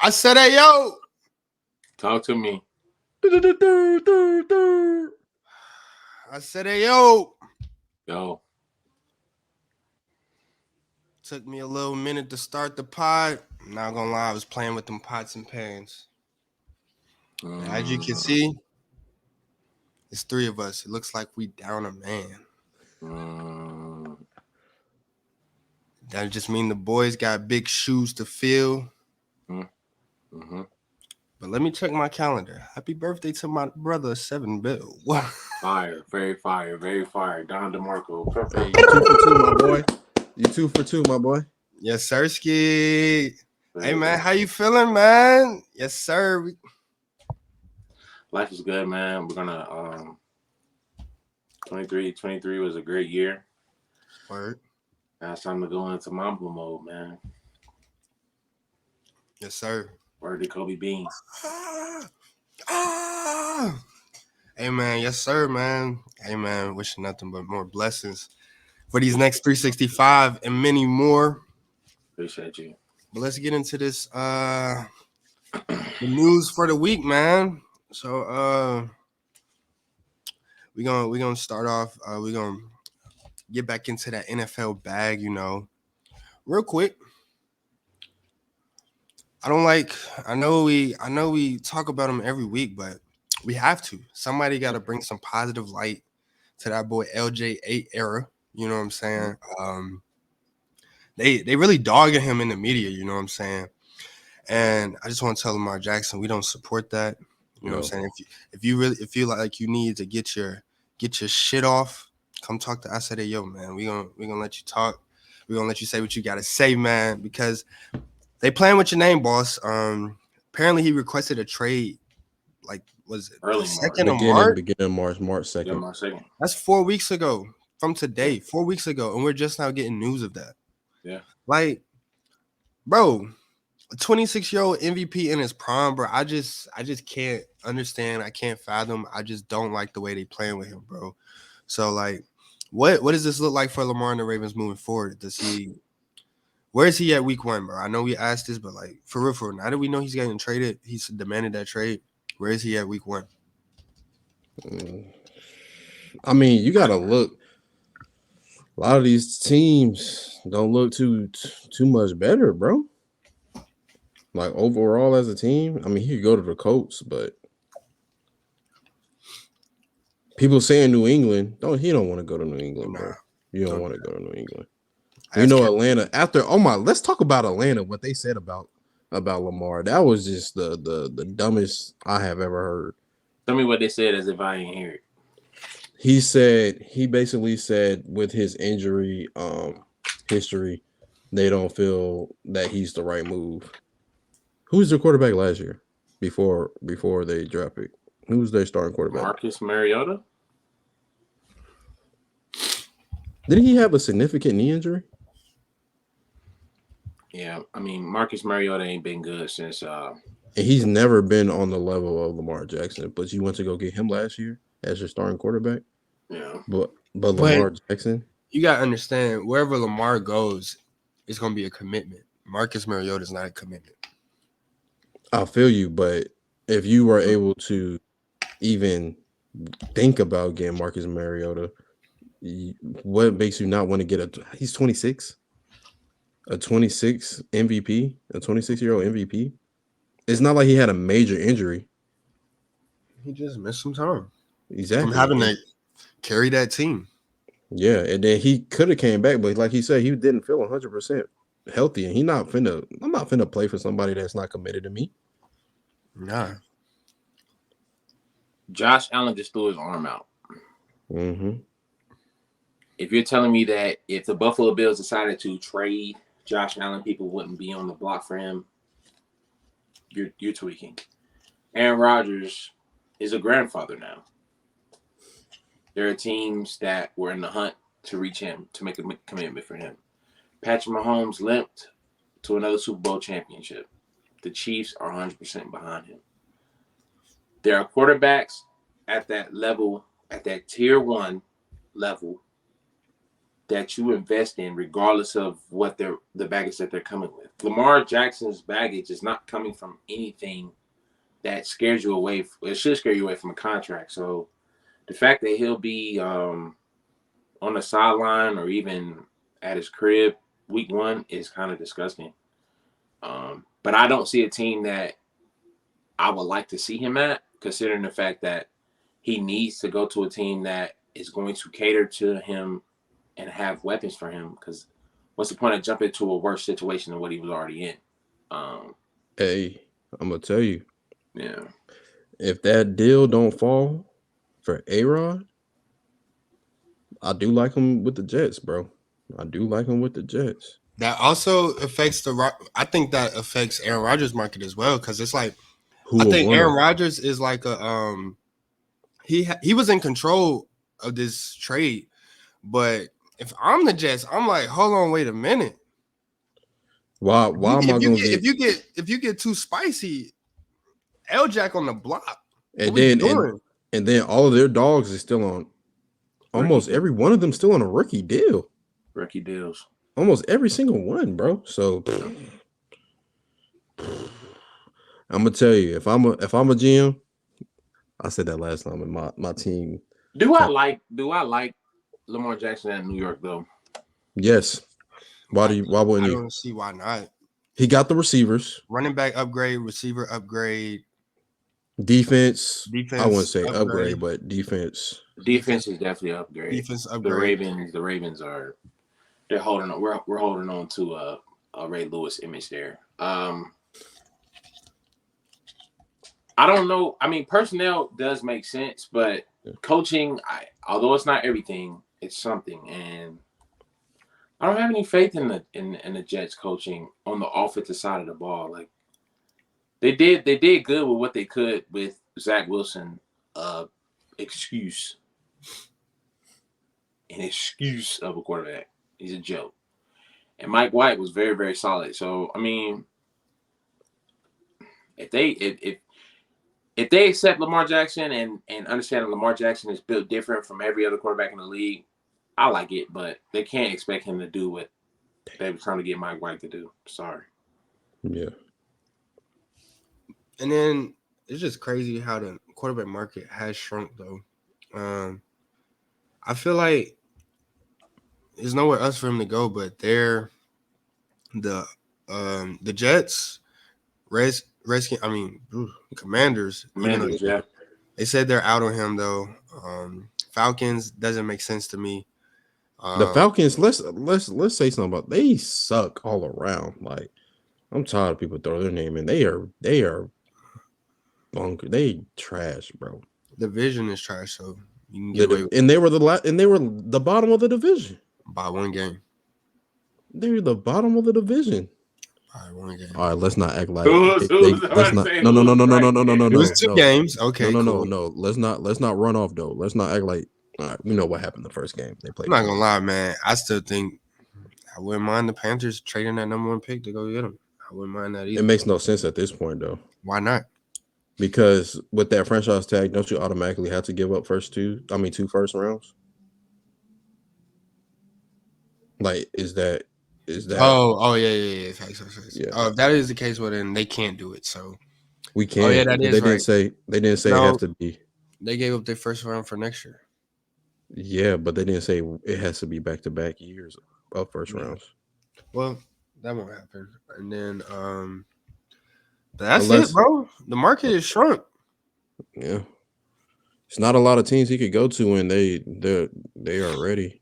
I said, hey, yo. Talk to me. I said, hey, yo. Yo. Took me a little minute to start the pod. I'm not gonna lie, I was playing with them pots and pans. As you can see, it's three of us. It looks like we down a man. That just mean the boys got big shoes to fill. Mm-hmm. But let me check my calendar. Happy birthday to my brother, 7 Bill. Fire, very fire, very fire. Don DeMarco. Hey, you 2 for 2, my boy. You 2 for 2, my boy. Yes, sir, Ski. Hey, man, how you feeling, man? Yes, sir. Life is good, man. We're gonna 23 was a great year. Word. Now it's time to go into Mamba mode, man. Yes, sir. Word to Kobe Bean. Hey, man. Yes, sir, man. Hey, man. Wishing nothing but more blessings for these next 365 and many more. Appreciate you. But let's get into this the news for the week, man. So we're gonna start off. We're gonna get back into that NFL bag, real quick. I know we talk about them every week, but we have to. Somebody got to bring some positive light to that boy LJ8 era. You know what I'm saying? They really dogging him in the media. You know what I'm saying? And I just want to tell Lamar Jackson, we don't support that. You know what I'm saying? If you really feel like you need to get your shit off, come talk to us. I said, hey, yo, man, we gonna let you talk. We're gonna let you say what you gotta say, man, because they playing with your name, boss. Apparently he requested a trade. Like, was it early second March? of March? Beginning of March, March 2nd. Yeah, March 2nd. That's 4 weeks ago from today. 4 weeks ago, and we're just now getting news of that. Yeah. Like, bro, a 26-year-old MVP in his prime, bro. I just can't understand. I can't fathom. I just don't like the way they playing with him, bro. So, like, what does this look like for Lamar and the Ravens moving forward? Where is he at week 1, bro? I know we asked this, but like for real, now that we know he's getting traded, he's demanded that trade. Where is he at week 1? I mean, you gotta look. A lot of these teams don't look too much better, bro. Like overall as a team, I mean, he could go to the Colts, but people saying New England, he don't want to go to New England, bro. You don't want to go to New England. You know, Atlanta. Let's talk about Atlanta. What they said about Lamar. That was just the dumbest I have ever heard. Tell me what they said as if I ain't hear it. He basically said with his injury history, they don't feel that he's the right move. Who's their quarterback last year before they draft pick? Who's their starting quarterback? Marcus Mariota. Didn't he have a significant knee injury? Yeah, I mean Marcus Mariota ain't been good since. And he's never been on the level of Lamar Jackson. But you went to go get him last year as your starting quarterback. Yeah, but Lamar Jackson. You gotta understand, wherever Lamar goes, it's gonna be a commitment. Marcus Mariota is not a commitment. I feel you, but if you were able to even think about getting Marcus Mariota, what makes you not want to get he's 26? A 26 MVP? A 26-year-old MVP? It's not like he had a major injury. He just missed some time. Exactly. From having to carry that team. Yeah, and then he could have came back, but like he said, he didn't feel 100% healthy, and I'm not finna play for somebody that's not committed to me. Nah. Josh Allen just threw his arm out. Mm-hmm. If you're telling me that if the Buffalo Bills decided to trade Josh Allen, people wouldn't be on the block for him, you're tweaking. Aaron Rodgers is a grandfather now. There are teams that were in the hunt to reach him, to make a commitment for him. Patrick Mahomes limped to another Super Bowl championship. The Chiefs are 100% behind him. There are quarterbacks at that level, at that tier 1 level, that you invest in regardless of what the baggage that they're coming with. Lamar Jackson's baggage is not coming from anything that scares you away. It should scare you away from a contract. So the fact that he'll be on the sideline or even at his crib week 1 is kind of disgusting. But I don't see a team that I would like to see him at, considering the fact that he needs to go to a team that is going to cater to him and have weapons for him. Because what's the point of jumping to a worse situation than what he was already in? Hey, I'm gonna tell you, Yeah. if that deal don't fall for A-Rod, I do like him with the Jets, bro. I do like him with the Jets. That also affects I think that affects Aaron Rodgers' market as well, because it's like Who I would think wanna? Aaron Rodgers is like a he was in control of this trade, but if I'm the Jets, I'm like, hold on, wait a minute. Why am I gonna get? If you get too spicy, L Jack on the block. And What we then doing? and then all of their dogs is still on. Almost every one of them still on a rookie deal. Rookie deals. Almost every single one, bro. So I'm gonna tell you, if I'm a GM, I said that last time, and my team. Do I like Lamar Jackson at New York though? Yes. Why wouldn't I you? don't see why not. He got the receivers. Running back upgrade, receiver upgrade, Defense. defense. I wouldn't say upgrade, but defense. Defense is definitely an upgrade. Defense upgrade. The Ravens are they're holding on. We're holding on to a Ray Lewis image there. I don't know. I mean, personnel does make sense, but coaching, although it's not everything, it's something. And I don't have any faith in the Jets coaching on the offensive side of the ball. Like they did good with what they could with Zach Wilson. Excuse of a quarterback. He's a joke. And Mike White was very, very solid. So I mean, if they accept Lamar Jackson and understand that Lamar Jackson is built different from every other quarterback in the league, I like it, but they can't expect him to do what they were trying to get Mike White to do. Sorry. Yeah. And then it's just crazy how the quarterback market has shrunk, though. I feel like there's nowhere else for him to go, but they're the Jets, Commanders. Yeah. They said they're out on him though. Falcons doesn't make sense to me. The Falcons, let's say something about they suck all around. Like I'm tired of people throw their name in. They are bunker. They trash, bro. The division is trash, so you can get away with and they were the bottom of the division by one game. They're the bottom of the division. By one game. All right, let's not act like let's not. No. It was 2 games. Okay, no. Let's not run off though. Let's not act like. All right, we know what happened the first game they played. I'm not gonna lie, man. I still think I wouldn't mind the Panthers trading that number 1 pick to go get him. I wouldn't mind that either. It makes no sense at this point though. Why not? Because with that franchise tag, don't you automatically have to give up 2 first rounds? Like, is that? Oh yeah. Yeah. Yeah. If that is the case, well then they can't do it. So we can't. Oh yeah, that is they didn't say it have to be. They gave up their first round for next year. Yeah, but they didn't say it has to be back-to-back years of first rounds. Well, that won't happen. And then that's it, bro. The market is shrunk. Yeah. It's not a lot of teams he could go to, and they are ready.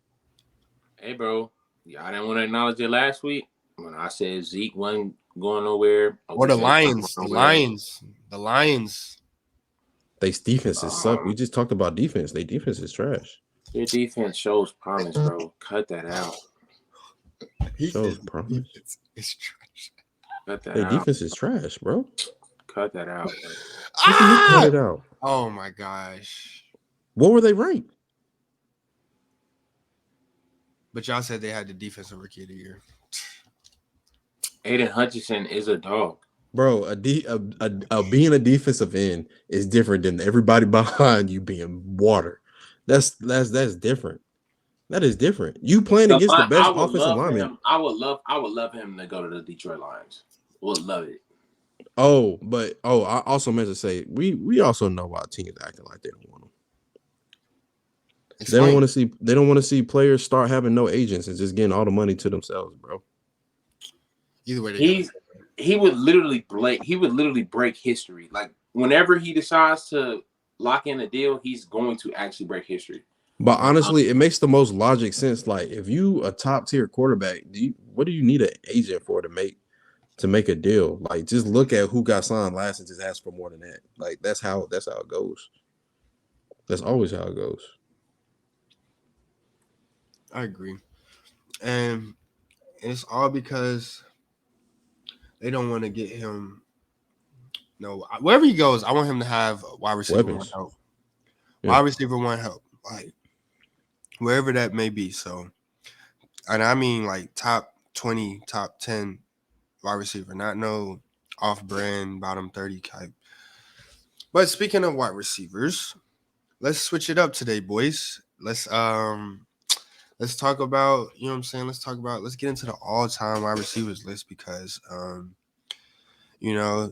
Hey, bro. Y'all didn't want to acknowledge it last week when I said Zeke wasn't going nowhere. Or the Lions. The Lions. They defenses suck. We just talked about defense. Their defense is trash. Your defense shows promise, bro. Cut that out. Shows promise. It's trash. Cut that Their out. defense is trash, bro. Cut that out. Cut it out. Oh my gosh. What were they ranked? But y'all said they had the defensive rookie of the year. Aiden Hutchinson is a dog. Bro, being a defensive end is different than everybody behind you being water. That's different. That is different. You playing against the best offensive lineman. I would love him to go to the Detroit Lions. Would love it. I also meant to say we also know why teams acting like they don't want them. They don't want to see players start having no agents and just getting all the money to themselves, bro. Either way, he would literally break history. Like whenever he decides to lock in a deal, he's going to actually break history. But honestly, it makes the most logic sense. Like if you a top tier quarterback, what do you need an agent for to make a deal? Like just look at who got signed last and just ask for more than that. Like that's how it goes. That's always how it goes. I agree. And it's all because they don't want to get him. No, wherever he goes, I want him to have wide receiver one help. Yeah. Wide receiver one help. Like wherever that may be. So, and I mean like top 20, top 10 wide receiver, not no off-brand bottom 30 type. But speaking of wide receivers, let's switch it up today, boys. Let's talk about, you know what I'm saying? Let's get into the all-time wide receivers list because you know,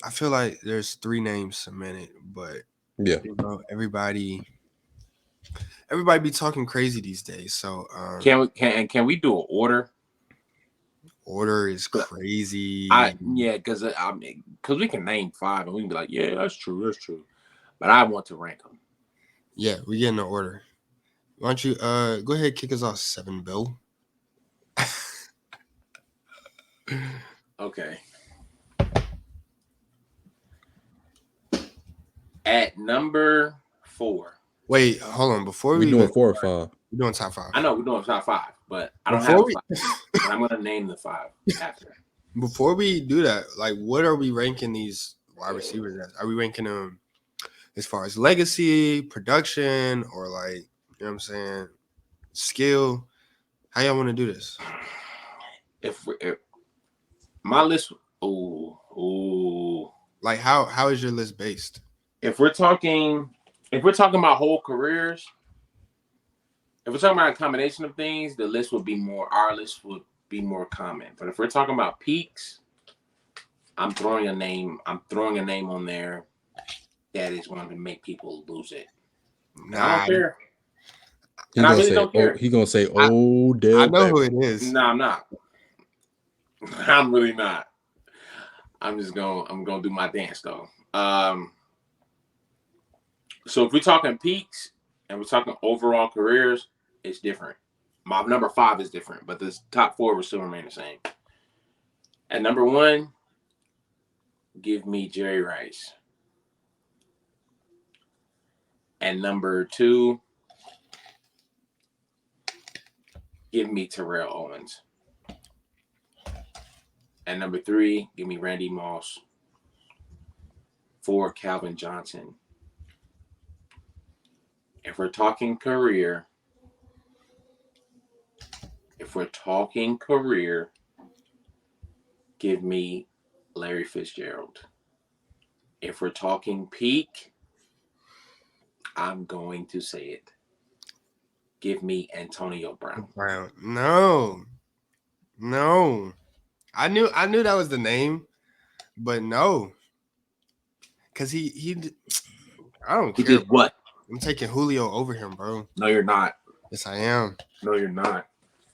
I feel like there's 3 names cemented, but yeah, you know, everybody be talking crazy these days. So can we do an order? Order is crazy. Because we can name 5 and we can be like, yeah, that's true. But I want to rank them. Yeah, we get in the order. Why don't you go ahead, kick us off, 7 Bill? Okay. At number 4. Wait, hold on. Before we doing 4 or 5. We're doing top 5. I know we're doing top 5, but I don't have 5. But I'm gonna name the 5 after. Before we do that, like, what are we ranking these wide receivers as? Are we ranking them as far as legacy, production, or like, you know what I'm saying, skill? How y'all want to do this? If my list, like how is your list based? If we're talking about whole careers, if we're talking about a combination of things, our list would be more common. But if we're talking about peaks, I'm throwing a name on there that is going to make people lose it. I don't care. And I really don't care. He's gonna say, Dale. I know who it is. No, I'm not. I'm really not. I'm gonna do my dance though. So if we're talking peaks and we're talking overall careers, it's different. My number 5 is different, but the top 4 will still remain the same. At number 1, give me Jerry Rice. And number 2, give me Terrell Owens. And number 3, give me Randy Moss. 4, Calvin Johnson. If we're talking career, give me Larry Fitzgerald. If we're talking peak, I'm going to say it. Give me Antonio Brown. No. I knew that was the name, but no. Because he I don't care. He did what? I'm taking Julio over him, bro. No, you're not. Yes, I am. No, you're not.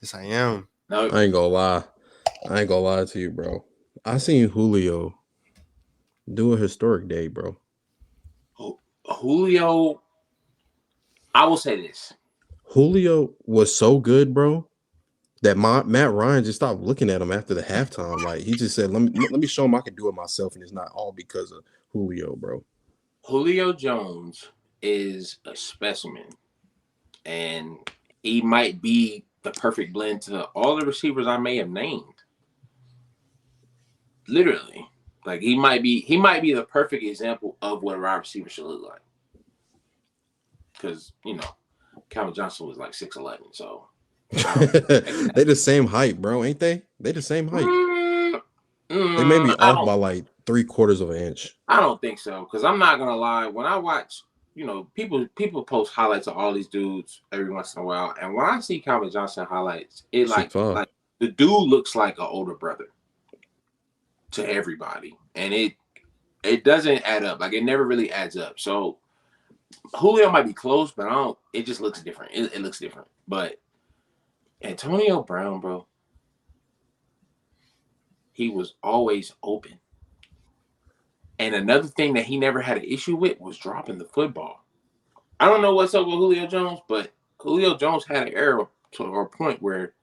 Yes, I am. No, I ain't gonna lie to you, bro. I seen Julio do a historic day, bro. Julio, I will say this. Julio was so good, bro, that Matt Ryan just stopped looking at him after the halftime. Like he just said, let me show him I can do it myself, and it's not all because of Julio, bro. Julio Jones is a specimen, and he might be the perfect blend to all the receivers I may have named. Literally, like he might be the perfect example of what a wide receiver should look like. Because Calvin Johnson was like 6'11", so they the same height, bro, ain't they? They the same height. They may be off by like 3/4 of an inch. I don't think so, because I'm not gonna lie. When I watch, people post highlights of all these dudes every once in a while, and when I see Calvin Johnson highlights, it like 6'5". the dude looks like an older brother to everybody, and it doesn't add up. Like it never really adds up. So Julio might be close, but I don't. It just looks different. It looks different. But Antonio Brown, bro, he was always open. And another thing that he never had an issue with was dropping the football. I don't know what's up with Julio Jones, but Julio Jones had an era or a point where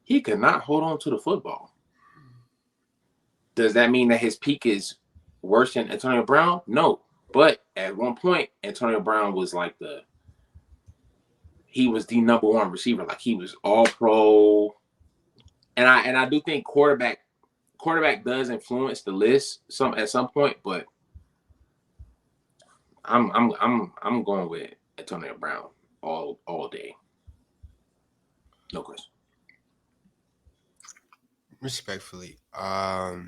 he could not hold on to the football. Does that mean that his peak is worse than Antonio Brown? No. But at one point, Antonio Brown was like he was the number one receiver. Like he was all pro. And I do think quarterback does influence the list at some point, but I'm going with Antonio Brown all day. No question. Respectfully, I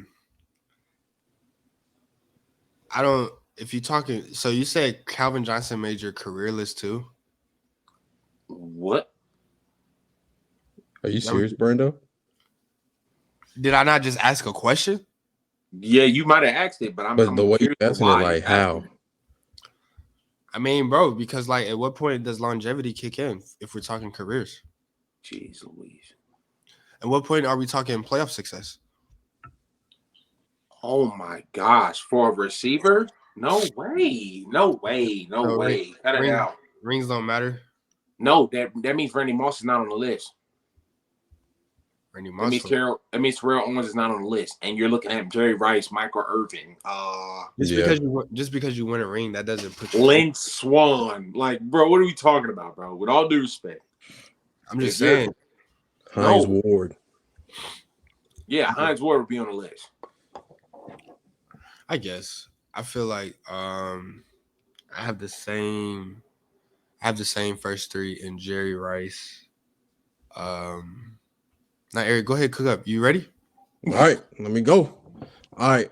don't. If you're talking, so you said Calvin Johnson made your career list too? What? Are you serious, Brando? Did I not just ask a question? Yeah, you might have asked it, but I'm the way you're curious asking it, why like you're how? asking it. I mean, bro, because like at what point does longevity kick in if we're talking careers? Jeez Louise. At what point are we talking playoff success? Oh my gosh, for a receiver? No way. No way. No So way. Cut it out. Rings don't matter. No, that means Randy Moss is not on the list. Randy That Moss. means Terrell Owens is not on the list. And you're looking at Jerry Rice, Michael Irvin, just because you win a ring, that doesn't put you. Lynn Swan. Like, bro, what are we talking about, bro? With all due respect. I'm just saying. Hines Ward. Yeah, Hines Ward would be on the list. I guess. I feel like I have the same first three in Jerry Rice. Now Eric, go ahead, cook up. You ready? All right, let me go. All right.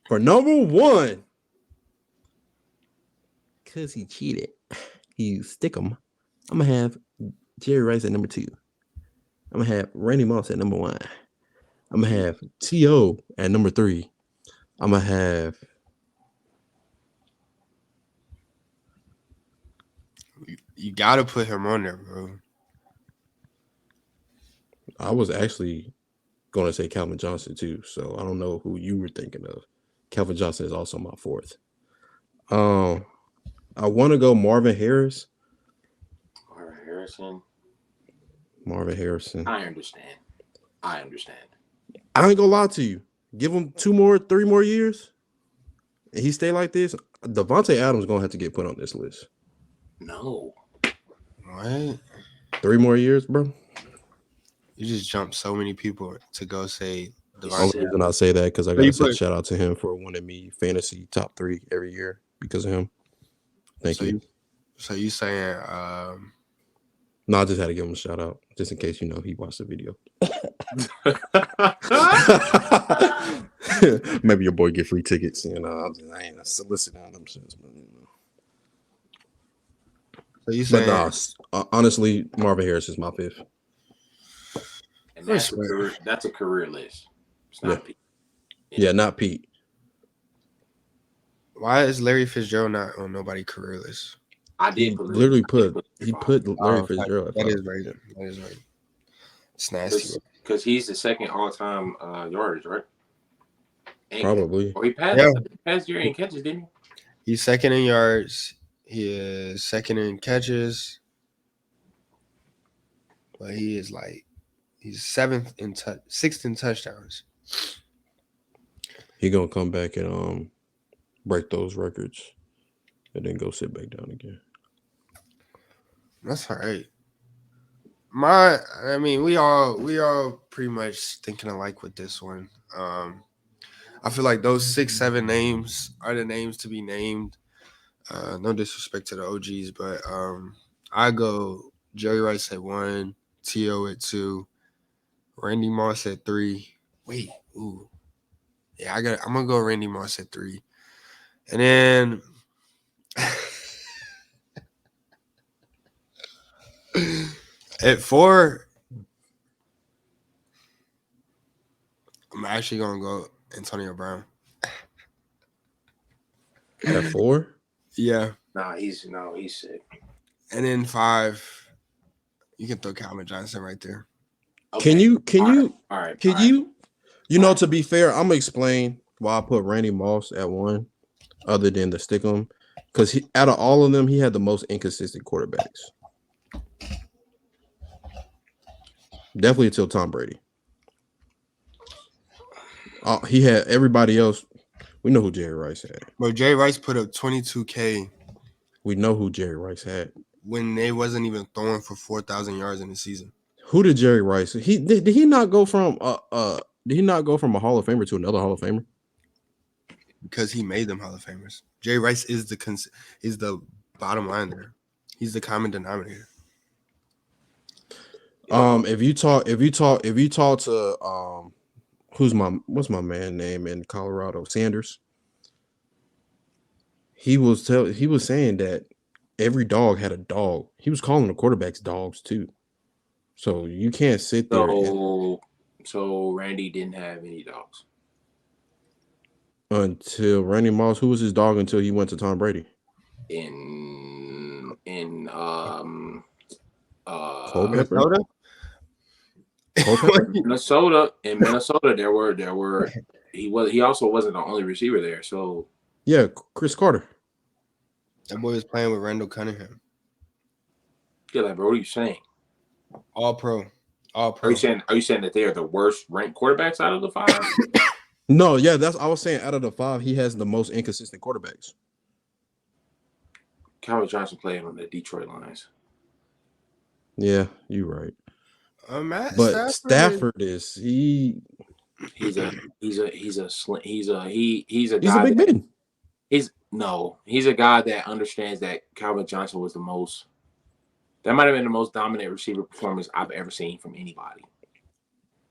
For number one, because he cheated, he stick him. I'm going to have Jerry Rice at number 2. I'm going to have Randy Moss at number 1. I'm going to have T.O. at number 3. I'm going to have You got to put him on there, bro. I was actually going to say Calvin Johnson too, so I don't know who you were thinking of. Calvin Johnson is also my 4th. I want to go Marvin Harrison. Marvin Harrison. I understand. I ain't gonna lie to you. Give him 3 more years, and he stay like this. Devontae Adams gonna have to get put on this list. No. What? 3 more years, bro. You just jumped so many people to go say The only reason I say that because I got to say shout out to him for winning me fantasy top 3 every year because of him. Thank you. So you saying no, I just had to give him a shout out just in case he watched the video. Maybe your boy get free tickets, and I ain't soliciting them shits, but So you saying? But no, honestly, Marvin Harris is my 5th. And that's a career list. It's not Pete. Yeah, not Pete. Why is Larry Fitzgerald not on nobody's career list? He put Larry Fitzgerald. That is right. It's nasty. Because he's the second all-time yardage, right? Probably. Or he passed Jerry in catches, didn't he? He's second in yards. He is second in catches. But he is he's 6th in touchdowns. He gonna come back and break those records and then go sit back down again. That's all right. We all pretty much thinking alike with this one. I feel like those 6-7 names are the names to be named. No disrespect to the OGs, but I go Jerry Rice at 1, T.O. at 2, Randy Moss at 3. Wait, ooh. Yeah, I'm gonna go Randy Moss at 3. And then At 4, I'm actually gonna go Antonio Brown. At 4? Yeah, He's sick. and then 5, you can throw Calvin Johnson right there. Can Okay. you All right. to be fair, I'm gonna explain why I put Randy Moss at 1, other than the stick 'em, because out of all of them, he had the most inconsistent quarterbacks. Definitely until Tom Brady. He had everybody else. We know who Jerry Rice had. Bro, Jerry Rice put up 22K We know who Jerry Rice had. when they wasn't even throwing for 4,000 yards in the season. Who did Jerry Rice? Did he not go from did he not go from a Hall of Famer to another Hall of Famer? Because he made them Hall of Famers. Jerry Rice is the bottom line there. He's the common denominator. If you talk to what's my man name in Colorado? Sanders. He was saying that every dog had a dog. He was calling the quarterbacks dogs too. So you can't sit there. So Randy didn't have any dogs Until Randy Moss, who was his dog until he went to Tom Brady? in Culpepper? Minnesota. In Minnesota, there were he also wasn't the only receiver there. So yeah, Chris Carter. That boy was playing with Randall Cunningham. Yeah, like, bro, what are you saying? All pro. Are you saying that they are the worst ranked quarterbacks out of the 5? No, yeah, I was saying out of the 5, he has the most inconsistent quarterbacks. Calvin Johnson played on the Detroit Lions. Yeah, you're right. But Stafford is he's a guy big man. He's a guy that understands that Calvin Johnson was that might have been the most dominant receiver performance I've ever seen from anybody.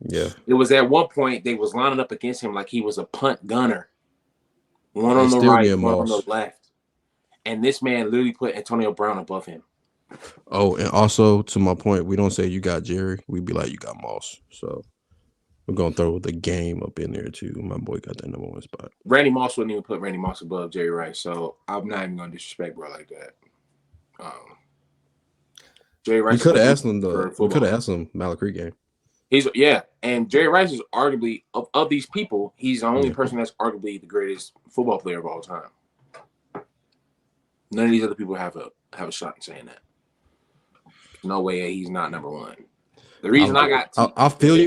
Yeah. It was at one point they was lining up against him like he was a punt gunner. One on the right, one on the left. And this man literally put Antonio Brown above him. Oh, and also to my point, we don't say you got Jerry. We be like, you got Moss. So we're going to throw the game up in there too. My boy got that number 1 spot. Randy Moss wouldn't even put Randy Moss above Jerry Rice. So I'm not even going to disrespect bro like that. Jerry Rice. We could have asked him Malik Creek game. And Jerry Rice is arguably of these people, he's the only person that's arguably the greatest football player of all time. None of these other people have a shot in saying that. No way he's not number 1. The reason I feel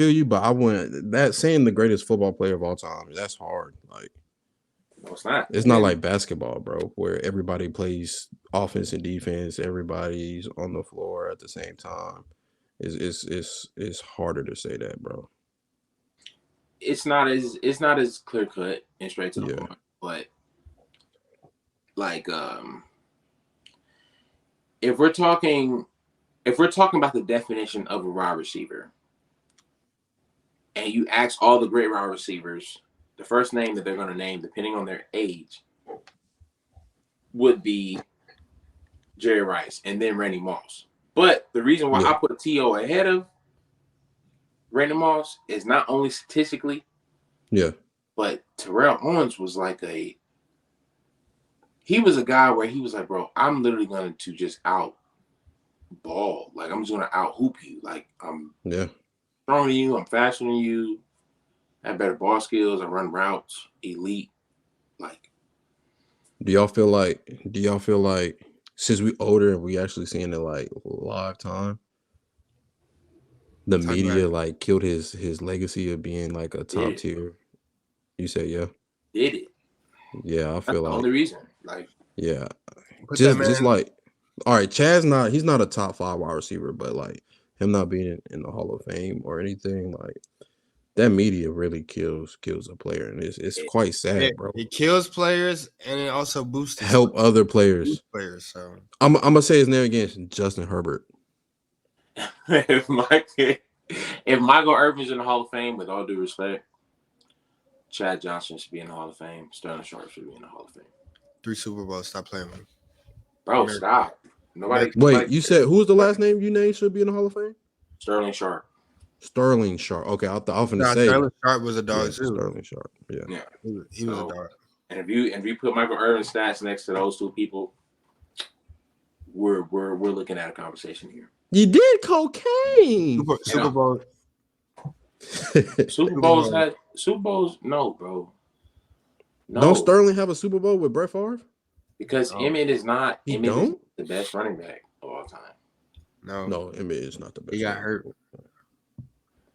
you, but I wouldn't that saying the greatest football player of all time, that's hard. Like no, it's not. It's not like basketball, bro, where everybody plays offense and defense, everybody's on the floor at the same time. It's harder to say that, bro. It's not as clear cut and straight to the point, but like if we're talking about the definition of a wide receiver, and you ask all the great wide receivers, the first name that they're going to name, depending on their age, would be Jerry Rice and then Randy Moss. But the reason why I put T.O. ahead of Randy Moss is not only statistically, but Terrell Owens was like he was a guy where he was like, bro, I'm literally going to just out ball. Like, I'm just going to out hoop you. Like, I'm stronger than you. I'm faster than you. I have better ball skills. I run routes. Elite. Like, do y'all feel like since we older and we actually seeing it like live time, the media like killed his legacy of being like a top tier? You say did it? Yeah, I feel like the only reason. Like, just like, all right, he's not a top 5 wide receiver, but like him not being in the Hall of Fame or anything, like that media really kills a player, and it's quite sad, bro. It kills players and it also boosts other players. So I'm gonna say his name again, Justin Herbert. if Michael Irvin's in the Hall of Fame, with all due respect, Chad Johnson should be in the Hall of Fame. Sterling Sharp should be in the Hall of Fame. 3 Super Bowls. Stop playing with him. Bro, stop. Nobody. Wait, you said who was the last name you named should be in the Hall of Fame? Sterling Sharp. Sterling Sharp. Okay, I was going to Nah, say Sterling Sharp was a dog too. Sterling Sharp. Yeah. Yeah. He was a dog. And if you put Michael Irvin's stats next to those two people, we're looking at a conversation here. You did cocaine. Super Bowl. Super Bowls, no, bro. No. Don't Sterling have a Super Bowl with Brett Favre? Because Emmett is not He Emmett don't? is the best running back of all time. No, Emmett is not the best. He got hurt.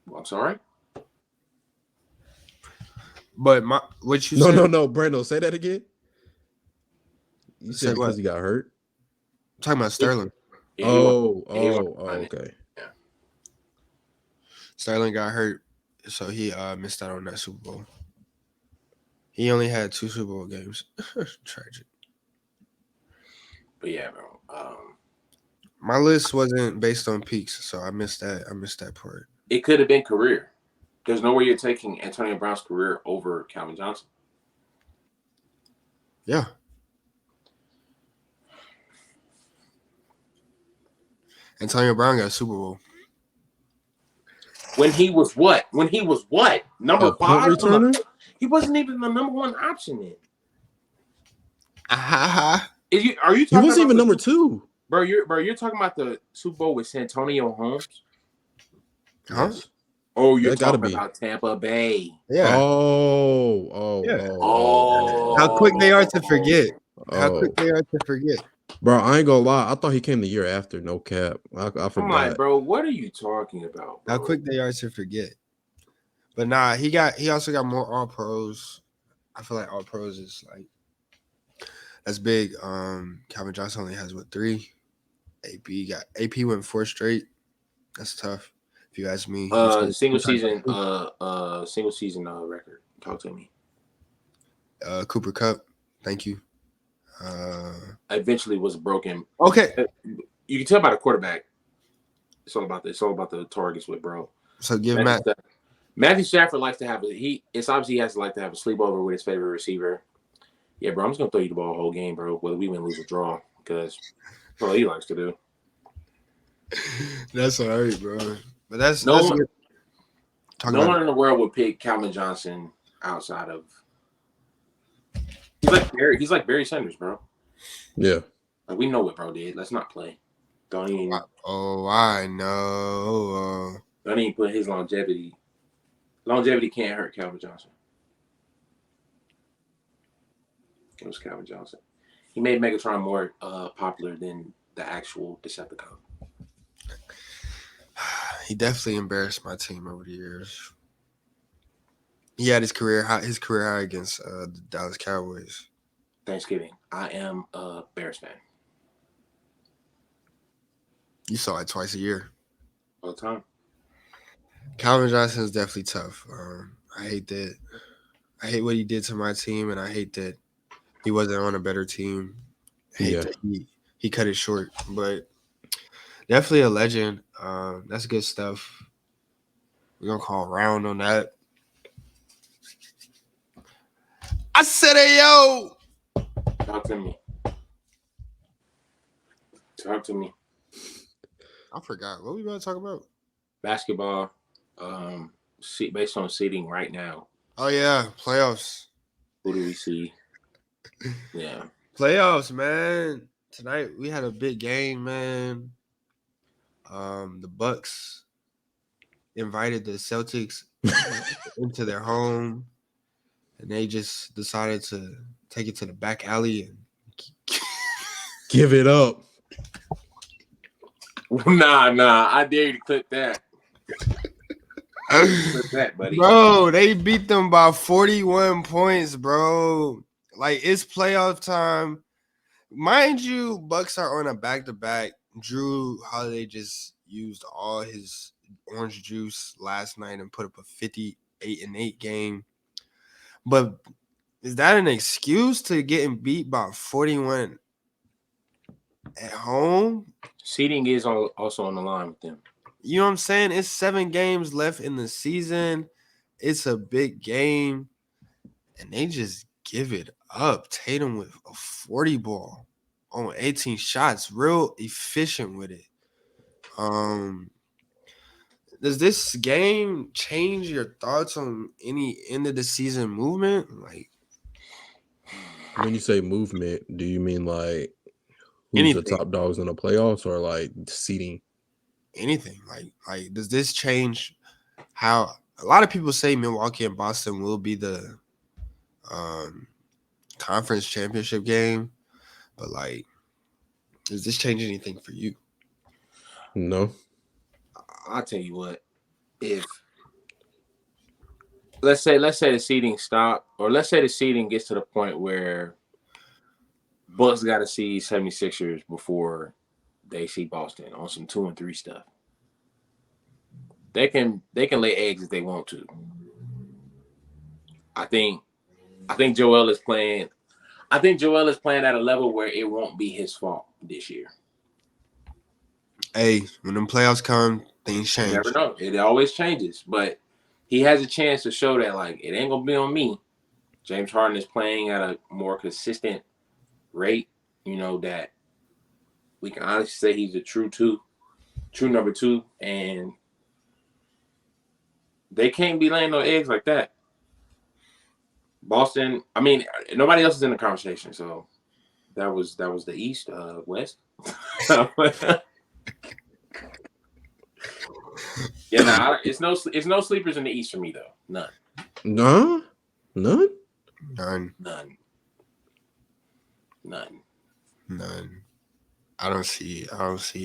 Well, I'm sorry. But what you said? No, Brando, say that again. You said because he got hurt? I'm talking about Sterling. Yeah, okay. Yeah. Sterling got hurt, so he missed out on that Super Bowl. He only had 2 Super Bowl games. Tragic. But yeah, bro. My list wasn't based on peaks, so I missed that. I missed that part. It could have been career. There's no way you're taking Antonio Brown's career over Calvin Johnson. Yeah. Antonio Brown got a Super Bowl. When he was what? Number 5? Returner? He wasn't even the number 1 option then. Uh-huh. Are you talking He wasn't even the, number 2. Bro, you're talking about the Super Bowl with Santonio Holmes? Huh? Yes. Oh, you're That gotta talking be. about Tampa Bay. Yeah. Oh. How quick they are to forget. Bro, I ain't gonna lie. I thought he came the year after. No cap. I forgot. I'm like, bro, what are you talking about, bro? How quick they are to forget. But nah, he also got more All Pros. I feel like All Pros is like that's big. Calvin Johnson only has 3. AP went 4 straight. That's tough. If you ask me. Single season record. Talk to me. Cooper Kupp. Thank you. Eventually was broken. Okay. You can tell by the quarterback. It's all about the targets with bro. So Matthew Stafford likes to have it's obviously he has to like to have a sleepover with his favorite receiver. Yeah, bro, I'm just gonna throw you the ball the whole game, bro, whether we win, lose, or draw, because that's all he likes to do. That's all right, bro. But that's no one in the world would pick Calvin Johnson outside of. He's like Barry Sanders, bro. Yeah. Like we know what bro did. Let's not play. Don't even. Oh, I know. Don't even put his longevity. Longevity can't hurt Calvin Johnson. It was Calvin Johnson. He made Megatron more popular than the actual Decepticon. He definitely embarrassed my team over the years. He had his career high against the Dallas Cowboys. Thanksgiving. I am a Bears fan. You saw it twice a year. All the time. Calvin Johnson is definitely tough. I hate that. I hate what he did to my team, and I hate that he wasn't on a better team. I hate that he cut it short, but definitely a legend. That's good stuff. We're gonna call round on that. I said, "Hey, yo." Talk to me. I forgot. What we about to talk about? Basketball. Based on seeding right now. Oh, yeah. Playoffs. Who do we see? Yeah. Playoffs, man. Tonight we had a big game, man. The Bucks invited the Celtics into their home, and they just decided to take it to the back alley and give it up. Nah. I dare you to clip that. Clip that, buddy. Bro, they beat them by 41 points, bro. Like, it's playoff time. Mind you, Bucks are on a back-to-back. Drew Holiday just used all his orange juice last night and put up a 58-8 game. But is that an excuse to getting beat by 41 at home? Seeding is also on the line with them. You know what I'm saying? It's 7 games left in the season. It's a big game. And they just give it up. Tatum with a 40 ball. on 18 shots, real efficient with it. Does this game change your thoughts on any end of the season movement? Like When you say movement, do you mean like who's the anything, top dogs in the playoffs or like seeding? anything. Like does this change how a lot of people say Milwaukee and Boston will be the um conference championship game, but like does this change anything for you? No. I'll tell you what. If let's say the seeding stop, or let's say the seeding gets to the point where Bucks got to see 76ers before they see Boston on some 2 and 3 stuff. They can lay eggs if they want to. I think Joel is playing. I think Joel is playing at a level where it won't be his fault this year. Hey, when them playoffs come, things change. You never know. It always changes, but he has a chance to show that like it ain't gonna be on me. James Harden is playing at a more consistent rate. You know that we can honestly say he's a true number 2, and they can't be laying no eggs like that. Boston, I mean, nobody else is in the conversation, so that was the East, West. Yeah, nah, it's no sleepers in the East for me though. None. No? None? None. I don't see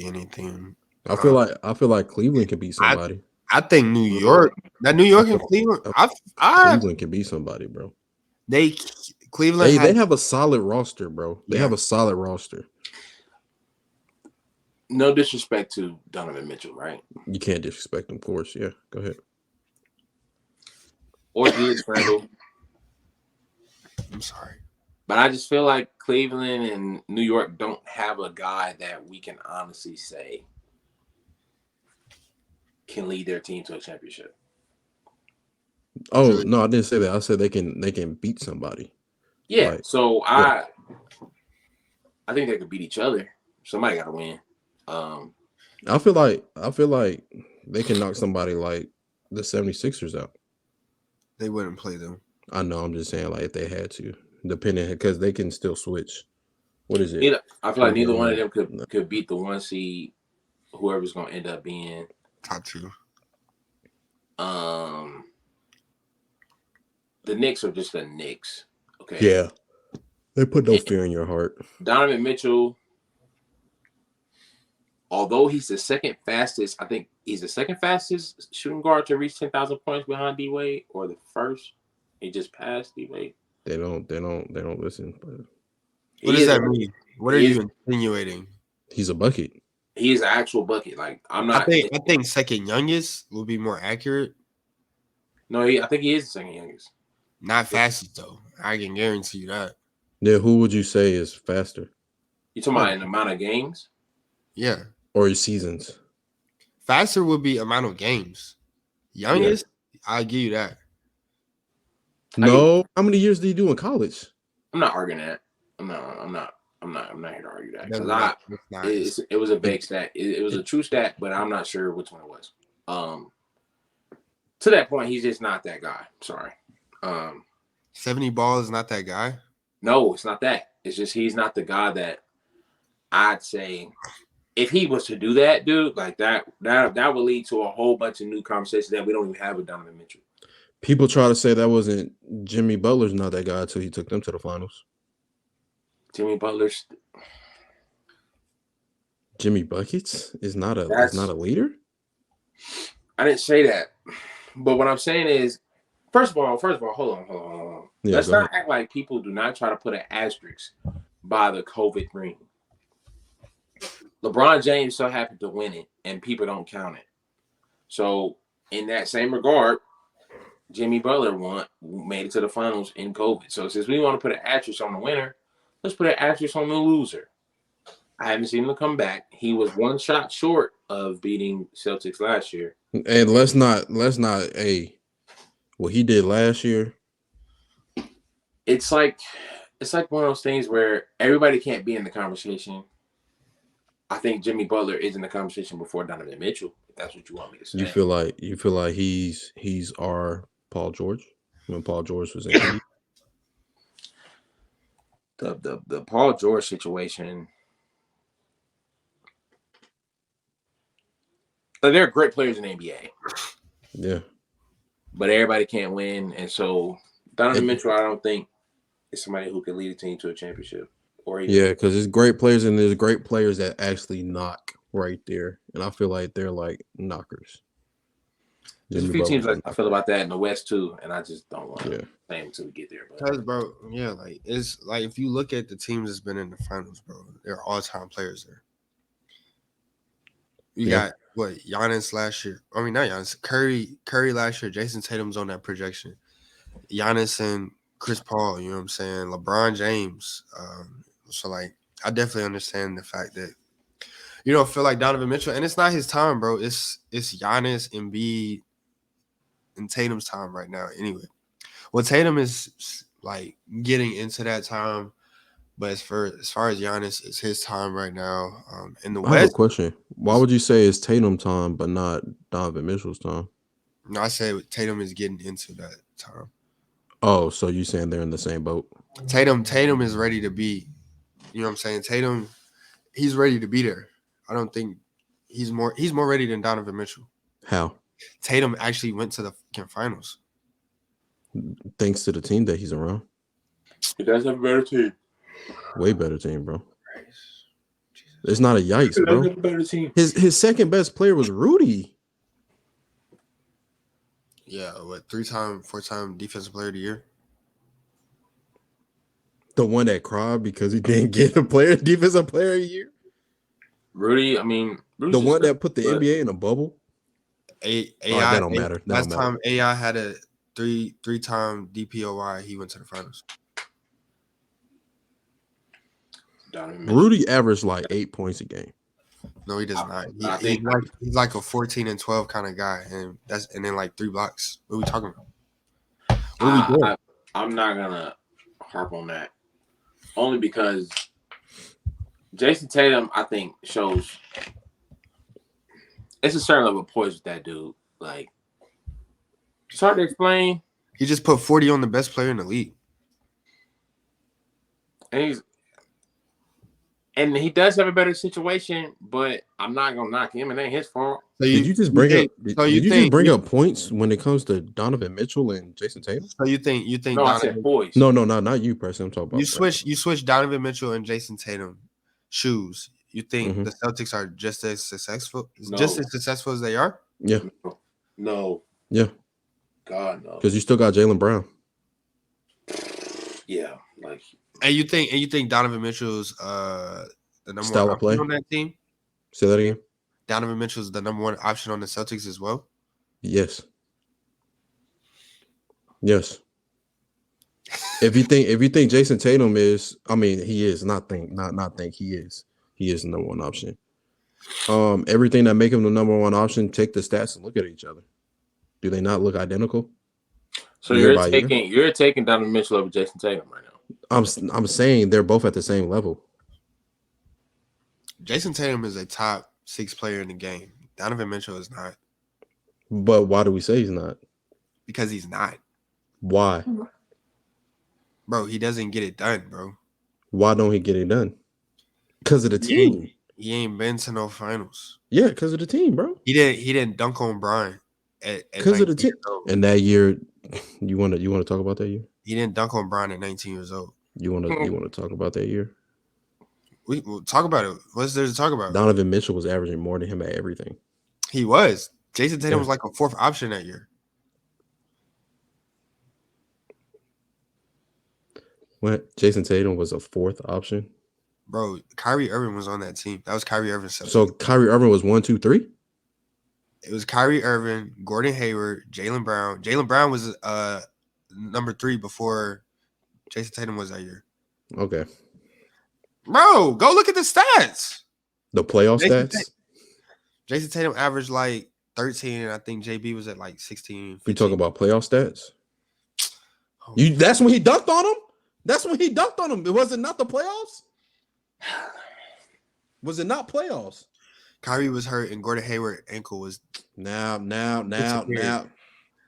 anything. I feel like Cleveland could be somebody. I think New York. That New York and Cleveland. Cleveland can be somebody, bro. Cleveland. They have a solid roster, bro. They have a solid roster. No disrespect to Donovan Mitchell, right? You can't disrespect him, of course. Yeah, go ahead. Or Julius Randle. I'm sorry. But I just feel like Cleveland and New York don't have a guy that we can honestly say can lead their team to a championship. Oh, no, I didn't say that. I said they can beat somebody. Yeah, like, so I think they could beat each other. Somebody got to win. I feel like they can knock somebody like the 76ers out. They wouldn't play them. I know. I'm just saying, like, if they had to, depending, because they can still switch. What is it? I feel like neither one of them could beat the 1 seed, whoever's going to end up being top 2. The Knicks are just the Knicks. Okay. Yeah. They put no fear in your heart. Donovan Mitchell, although he's the second fastest, I think he's the second fastest shooting guard to reach 10,000 points behind D Wade, or the first. He just passed D Wade. They don't listen. But what does that mean? What are you insinuating? He's a bucket. He is an actual bucket. Like I'm not. I think second youngest will be more accurate. No, I think he is the second youngest. Not fastest though. I can guarantee you that. Yeah, who would you say is faster? You talking about an amount of games? Yeah. Or seasons? Faster would be amount of games. Youngest, I'll give you that. No, how many years did he do in college? I'm not arguing that. I'm not here to argue that because it was a vague stat. It was a true stat, but I'm not sure which one it was. To that point, he's just not that guy. Sorry. 70 ball is not that guy. No, it's not that. It's just he's not the guy that I'd say if he was to do that, dude, like that would lead to a whole bunch of new conversations that we don't even have with Donovan Mitchell. People try to say that wasn't Jimmy Butler's not that guy until he took them to the finals. Jimmy Buckets is not a leader. I didn't say that, but what I'm saying is, first of all, hold on. Yeah, let's not act like people do not try to put an asterisk by the COVID ring. LeBron James so happened to win it, and people don't count it. So, in that same regard, Jimmy Butler made it to the finals in COVID. So, since we want to put an asterisk on the winner, let's put an asterisk on the loser. I haven't seen him come back. He was one shot short of beating Celtics last year. And let's not what he did last year. It's like it's like one of those things where everybody can't be in the conversation. I think Jimmy Butler is in the conversation before Donovan Mitchell, if that's what you want me to say. You feel like he's our Paul George when Paul George was in Indy? The Paul George situation. They're great players in the NBA. Yeah. But everybody can't win. And so Donovan Mitchell, I don't think is somebody who can lead a team to a championship. Yeah, because there's great players and there's great players that actually knock right there. And I feel like they're like knockers. There's a few teams like I feel about that in the West too, and I just don't want to claim to get there. Because, bro, yeah, like it's like if you look at the teams that's been in the finals, bro, they're all-time players there. You got what Giannis last year. I mean, not Giannis. Curry last year. Jason Tatum's on that projection. Giannis and Chris Paul. You know what I'm saying? LeBron James. So like, I definitely understand the fact that you don't feel like Donovan Mitchell, and it's not his time, bro. It's Giannis, Embiid, and Tatum's time right now. Anyway, well, Tatum is like getting into that time. But as far as Giannis, it's his time right now. In the West, I have a question. Why would you say it's Tatum time, but not Donovan Mitchell's time? No, I say Tatum is getting into that time. Oh, so you saying they're in the same boat? Tatum is ready to be. You know what I'm saying? Tatum, he's ready to be there. I don't think he's more ready than Donovan Mitchell. How? Tatum actually went to the finals. Thanks to the team that he's around. He does have a better team. Way better team, bro. It's not a yikes, bro. Better team. His second best player was Rudy. Yeah, what 4-time defensive player of the year? The one that cried because he didn't get a defensive player of the year. Rudy, I mean, the one that put the NBA in a bubble. AI, that don't matter. Last time AI had a three-time DPOY, he went to the finals. Rudy averaged like 8 points a game. No, he does not. He's like a 14 and 12 kind of guy, and then like 3 blocks. What are we talking about? What are we doing? I'm not gonna harp on that, only because Jason Tatum, I think, shows it's a certain level of poise with that dude. Like, it's hard to explain. He just put 40 on the best player in the league, and he does have a better situation, but I'm not gonna knock him. It ain't his fault. So did you just bring up points when it comes to Donovan Mitchell and Jason Tatum? So you think? No, Donovan, I said boys. No, not you personally. I'm talking about you switch Donovan Mitchell and Jason Tatum shoes. You think the Celtics are just as successful as they are? Yeah. No. Yeah. God no. Because you still got Jaylen Brown. Yeah, like. And you think Donovan Mitchell's the number style one of play option on that team? Say that again. Donovan Mitchell's the number one option on the Celtics as well? Yes. Yes. If you think Jason Tatum is, I mean, he is not think he is. He is the number one option. Everything that make him the number one option, take the stats and look at each other. Do they not look identical? So you're taking Donovan Mitchell over Jason Tatum right now. I'm saying they're both at the same level. Jason Tatum is a top 6 player in the game. Donovan Mitchell is not. But why do we say he's not? Because he's not. Why? Bro, he doesn't get it done, bro. Why don't he get it done? Because of the team. He ain't been to no finals. Yeah, because of the team, bro. He didn't dunk on Brian because of the team. And that year, you want to talk about that year? He didn't dunk on Brian at 19 years old. You want to talk about that year? We'll talk about it. What's there to talk about? Donovan Mitchell was averaging more than him at everything. He was. Jason Tatum was like a 4th option that year. What? Jason Tatum was a 4th option? Bro, Kyrie Irving was on that team. That was Kyrie Irving. So Kyrie Irving was 1, 2, 3? It was Kyrie Irving, Gordon Hayward, Jaylen Brown. Jaylen Brown was number 3 before Jason Tatum was that year. Okay. Bro, go look at the stats. The playoff stats? Jason Tatum averaged like 13, and I think JB was at like 16. 15. You talking about playoff stats? That's when he dunked on him? That's when he dunked on him. Was it not the playoffs? Was it not playoffs? Kyrie was hurt and Gordon Hayward ankle was Now. disappeared.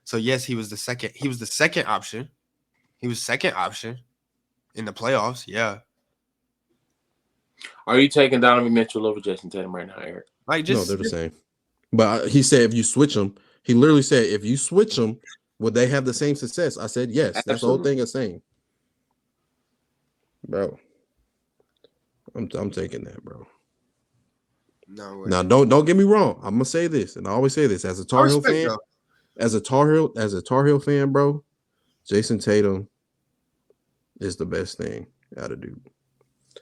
So yes, he was the second. He was the second option. He was second option in the playoffs. Yeah. Are you taking Donovan Mitchell over Jason Tatum right now, Eric? Like No, they're the same. But he said if you switch them, he literally said if you switch them, would they have the same success? I said yes. That's the whole thing of saying. Bro, I'm taking that, bro. No way. Now don't get me wrong. I'm gonna say this, and I always say this as a Tar Heel fan. As a Tar Heel fan, bro, Jason Tatum is the best thing out of Duke.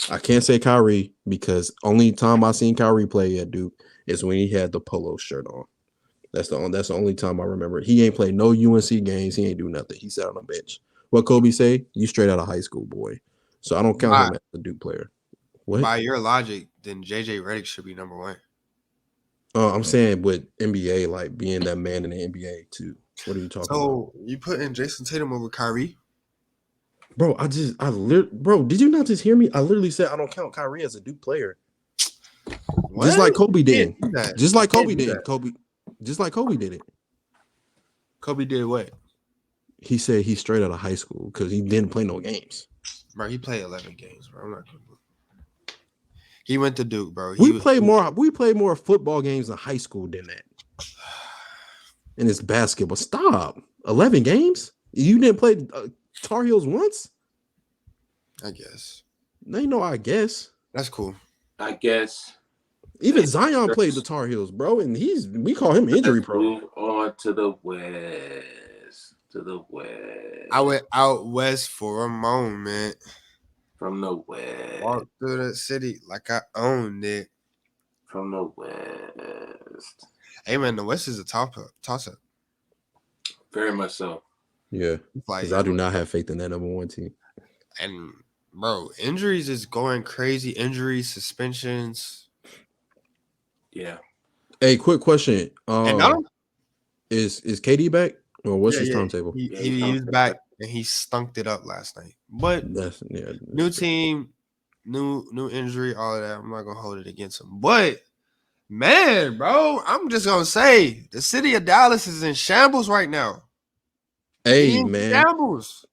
I can't say Kyrie because only time I seen Kyrie play at Duke is when he had the polo shirt on. That's the only time I remember. He ain't played no UNC games. He ain't do nothing. He sat on the bench. What Kobe say? You straight out of high school, boy. So I don't count him as a Duke player. What? By your logic, then JJ Redick should be number one. I'm saying with NBA, like being that man in the NBA too. What are you talking about? So you put in Jason Tatum over Kyrie? Bro, bro, did you not just hear me? I literally said I don't count Kyrie as a Duke player. What? Just like Kobe did. Just like Kobe did. Just like Kobe did it. Kobe did what? He said he's straight out of high school because he didn't play no games. Bro, he played 11 games, bro. I'm not gonna. He went to Duke, bro. We played more football games in high school than that. And it's basketball. Stop. 11 games? You didn't play Tar Heels once? I guess. No, you know, I guess. That's cool. I guess. Even Zion played the Tar Heels, bro, and we call him injury prone. Move on to the West. To the West. I went out west for a moment. From the West. Walked through the city like I owned it. From the West. Hey man, the West is a toss up. Very much so. Yeah, because I do not have faith in that number one team. And bro, injuries is going crazy. Injuries, suspensions. Yeah. Hey, quick question. And is KD back or what's his timetable? He's back and he stunked it up last night. But that's new team, new injury, all of that. I'm not gonna hold it against him. But man, bro, I'm just gonna say the city of Dallas is in shambles right now. Hey, man. Shambles.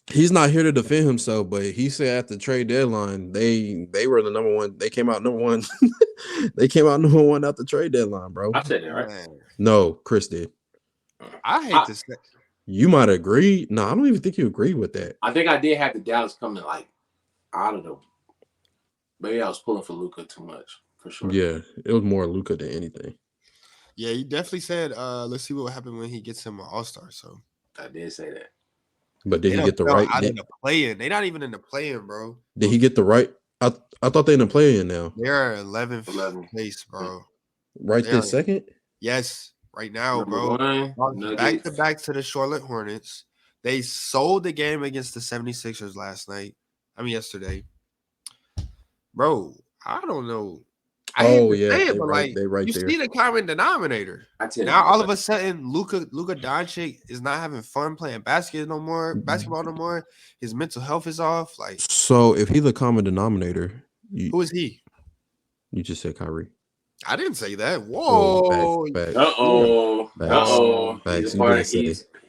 He's not here to defend himself, but he said at the trade deadline, they were the number one. They came out number one. They came out number one at the trade deadline, bro. I said that, right? Man. No, Chris did. I hate to say. You might agree. No, I don't even think you agree with that. I think I did have the Dallas coming like out of the. Maybe I was pulling for Luka too much, for sure. Yeah, it was more Luka than anything. Yeah, he definitely said, let's see what will happen when he gets him an all-star. So I did say that. But did he get the right? Out in the play-in. They're not even in the play-in, bro. Did he get the right? I thought they in the play-in now. They're 11th place, bro. Right this second? Yes, right now, bro. Back to back to the Charlotte Hornets. They sold the game against the 76ers yesterday. Bro, I don't know. I hate to say it, but they right you there. see the common denominator. Now all of a sudden, Luka Doncic is not having fun playing basketball no more. His mental health is off. Like, so if he's the common denominator, who is he? You just said Kyrie. I didn't say that. Whoa.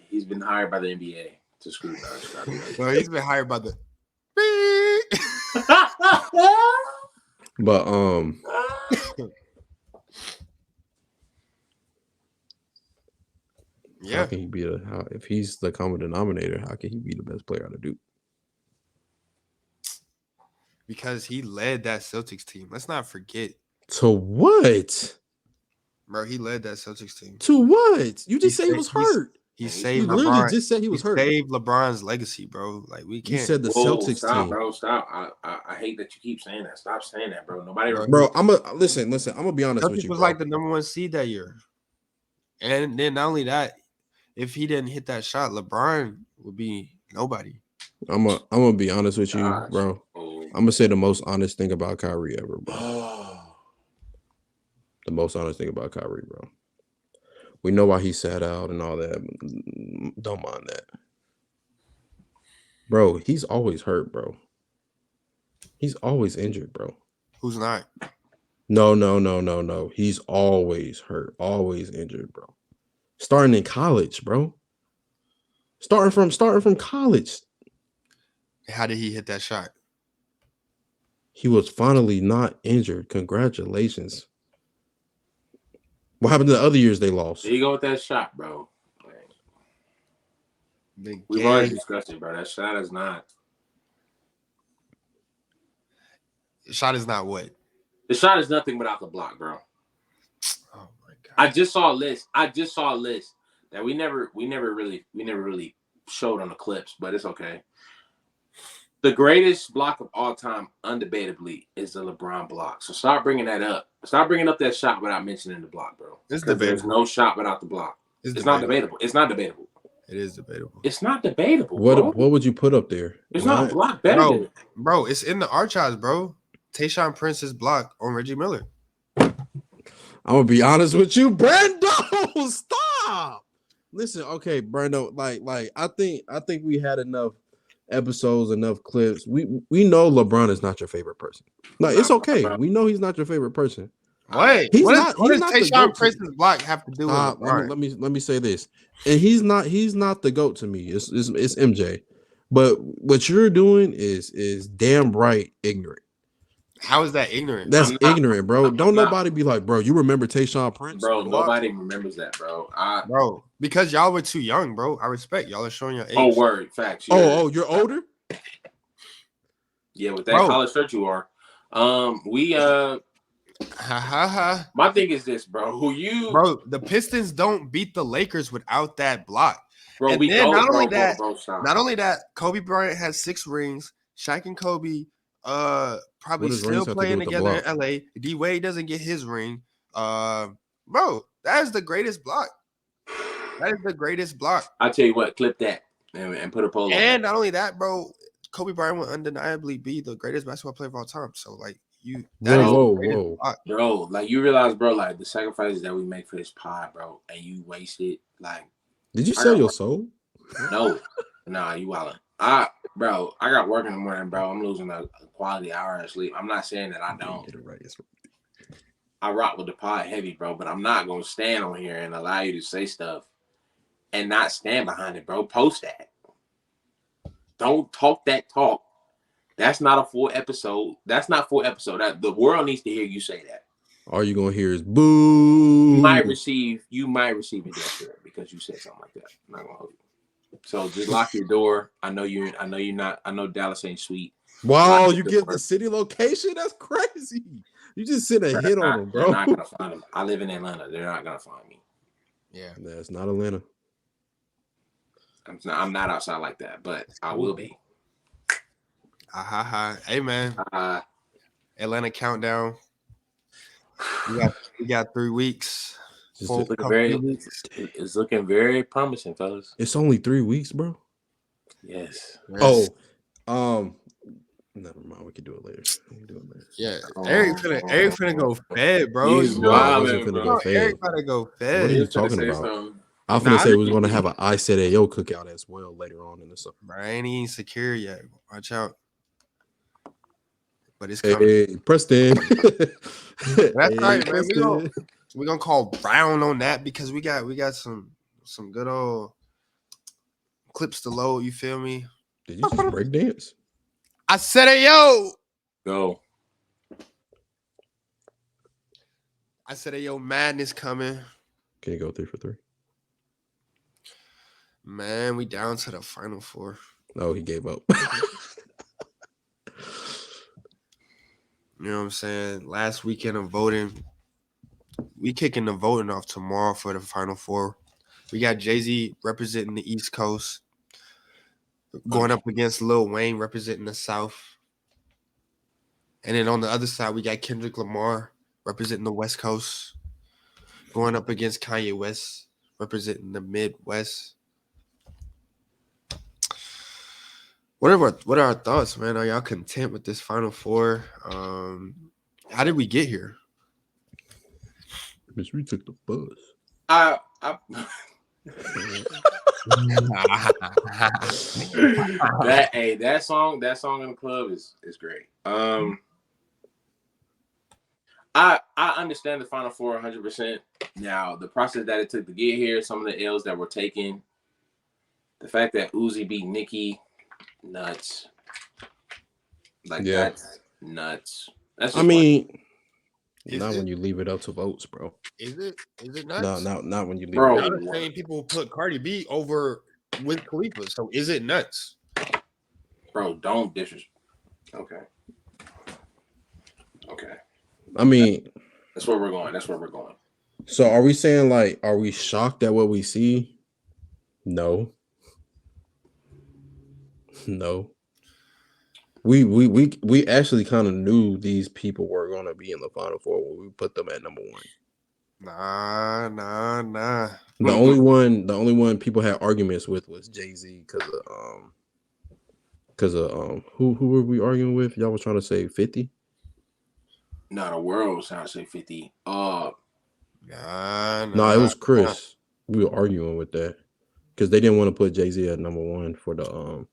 He's been hired by the NBA to scrutinize. No, he's been hired by the. But yeah. How can he be if he's the common denominator? How can he be the best player out of Duke? Because he led that Celtics team. Let's not forget. To what? Bro, he led that Celtics team. To what? You just say he was hurt. He saved LeBron. Literally just said he was hurt. Saved LeBron's legacy, bro. Like, we can't. You said the Celtics team, bro. Stop. I hate that you keep saying that. Stop saying that, bro. Nobody. Bro, listen. I'm gonna be honest with you. Was like the number one seed that year, and then not only that, if he didn't hit that shot, LeBron would be nobody. I'm gonna be honest with you, bro. I'm gonna say the most honest thing about Kyrie ever, bro. The most honest thing about Kyrie, bro. We know why he sat out and all that. Don't mind that. Bro, he's always hurt, bro. He's always injured, bro. Who's not? No. He's always hurt, always injured, bro. Starting in college, bro. Starting from college. How did he hit that shot? He was finally not injured. Congratulations. What happened to the other years they lost? There you go with that shot, bro. The We've already discussed it, bro. That shot is not. Shot is not what? The shot is nothing without the block, bro. Oh my god! I just saw a list that we never really showed on the clips, but it's okay. The greatest block of all time, undebatably, is the LeBron block. So stop bringing that up. Stop bringing up that shot without mentioning the block, bro. It's debatable. There's no shot without the block. It's not debatable. It's not debatable. It is debatable. It's not debatable. What would you put up there? It's not a block better than it. Bro, it's in the archives, bro. Tayshaun Prince's block on Reggie Miller. I'm gonna be honest with you, Brando. Stop. Listen, okay, Brando. Like I think we had enough episodes, enough clips. We know LeBron is not your favorite person. Like it's okay. We know he's not your favorite person. Wait, what does Tayshaun Prince's block have to do with LeBron? Let me say this. And he's not the GOAT to me. It's MJ. But what you're doing is damn right ignorant. How is that ignorant? That's ignorant, bro. Don't nobody be like, bro, you remember Tayshaun Prince? Bro, nobody remembers that, bro. Bro, because y'all were too young, bro. I respect y'all are showing your age. Oh, word, facts. You're older? Yeah, with that college shirt you are. My thing is this, bro. Bro, the Pistons don't beat the Lakers without that block. Bro, and then not only that, Kobe Bryant has 6 rings. Shaq and Kobe probably still playing together in LA. D Wade doesn't get his ring. Bro, that is the greatest block. That is the greatest block. I tell you what, clip that and put a poll. And not only that, bro, Kobe Bryant will undeniably be the greatest basketball player of all time. So like whoa. Bro, like you realize, bro, like the sacrifices that we make for this pod, bro, and you waste it. Like, did you sell your soul? No, nah, you wildin'. Bro, I got work in the morning, bro. I'm losing a quality hour of sleep. I'm not saying that I don't. I rock with the pod heavy, bro, but I'm not gonna stand on here and allow you to say stuff and not stand behind it, bro. Post that. Don't talk that talk. That's not a full episode. That's not full episode. The world needs to hear you say that. All you gonna hear is boo. You might receive a death threat because you said something like that. I'm not gonna hold you. So just lock your door. I know Dallas ain't sweet. Wow, you give the city location? That's crazy. You just sent a hit on them, bro. They're not gonna find them. I live in Atlanta. They're not gonna find me. Yeah, that's not Atlanta. I'm not outside like that, but I will be. Hey man. Atlanta countdown. We got 3 weeks. It's looking very promising, fellas. It's only 3 weeks, bro. Yes. Never mind. We can do it later. Yeah. Eric finna go fed, bro. I wasn't finna go fed. Eric finna go fed. What are you talking about? I'm finna say we're gonna have an I Said AYOO cookout as well later on in the summer. I ain't even secure yet. Watch out. But it's coming. Hey, Preston. That's right, man. We're gonna call Brown on that because we got some good old clips to load. You feel me? Did you just break dance? I said AYOO. Go. I said AYOO, madness coming. Can you go 3 for 3? Man, we down to the final 4. Oh, he gave up. You know what I'm saying? Last weekend of voting. We kicking the voting off tomorrow for the final 4. We got Jay-Z representing the East Coast. Going up against Lil Wayne representing the South. And then on the other side, we got Kendrick Lamar representing the West Coast. Going up against Kanye West representing the Midwest. What are our thoughts, man? Are y'all content with this final 4? How did we get here? Bitch, we took the bus. that song in the club is great. I understand the Final Four 100%. Now the process that it took to get here, some of the L's that were taken, the fact that Uzi beat Nicki, nuts. Like that's nuts. That's just not when you leave it up to votes, bro. Is it nuts? No, not when you leave Bro, it up. the same people put Cardi B over Wiz Khalifa. So is it nuts? Bro, don't disrespect. Okay. I mean, that's where we're going. So are we saying like, are we shocked at what we see? No. We actually kind of knew these people were going to be in the Final Four when we put them at number 1. Nah. The only one people had arguments with was Jay-Z because of who were we arguing with? Y'all was trying to say 50? No, the world was trying to say 50. No, it was Chris. We were arguing with that because they didn't want to put Jay-Z at number 1 for the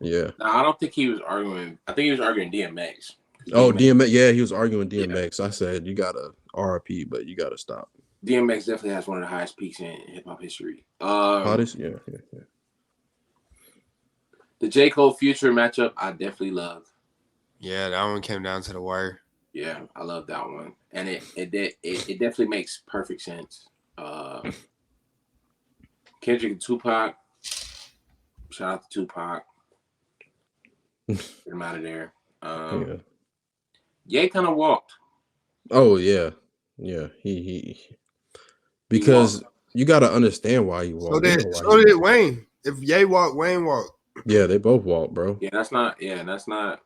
yeah. No, I don't think he was arguing. I think he was arguing DMX. DMX. Yeah, he was arguing DMX. Yeah. I said you gotta RIP, but you gotta stop. DMX definitely has one of the highest peaks in hip hop history. Hottest, yeah. The J. Cole Future matchup, I definitely love. Yeah, that one came down to the wire. Yeah, I love that one, and it definitely makes perfect sense. Kendrick and Tupac. Shout out to Tupac. Get him out of there. Ye kind of walked. Oh yeah. He because you got to understand why he walked. So did Wayne. If Ye walked, Wayne walked. Yeah, they both walked, bro. Yeah, that's not it's not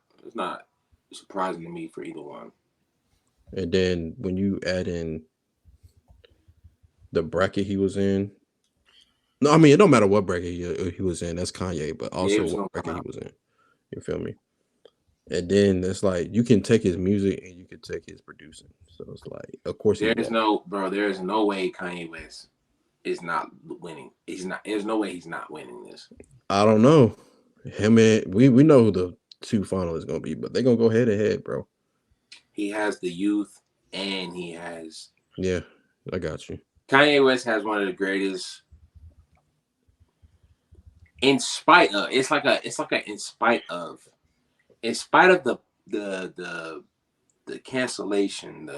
surprising to me for either one. And then when you add in the bracket he was in, no, I mean it don't matter what bracket he was in. That's Kanye, but also what bracket he was in. You feel me? And then it's like you can take his music and you can take his producing. So it's like, of course, there is no way Kanye West is not winning. There's no way he's not winning this. I don't know. Him and we know who the 2 finalists gonna be, but they're gonna go head to head, bro. He has the youth and he has. Yeah, I got you. Kanye West has one of the greatest. In spite of in spite of the cancellation,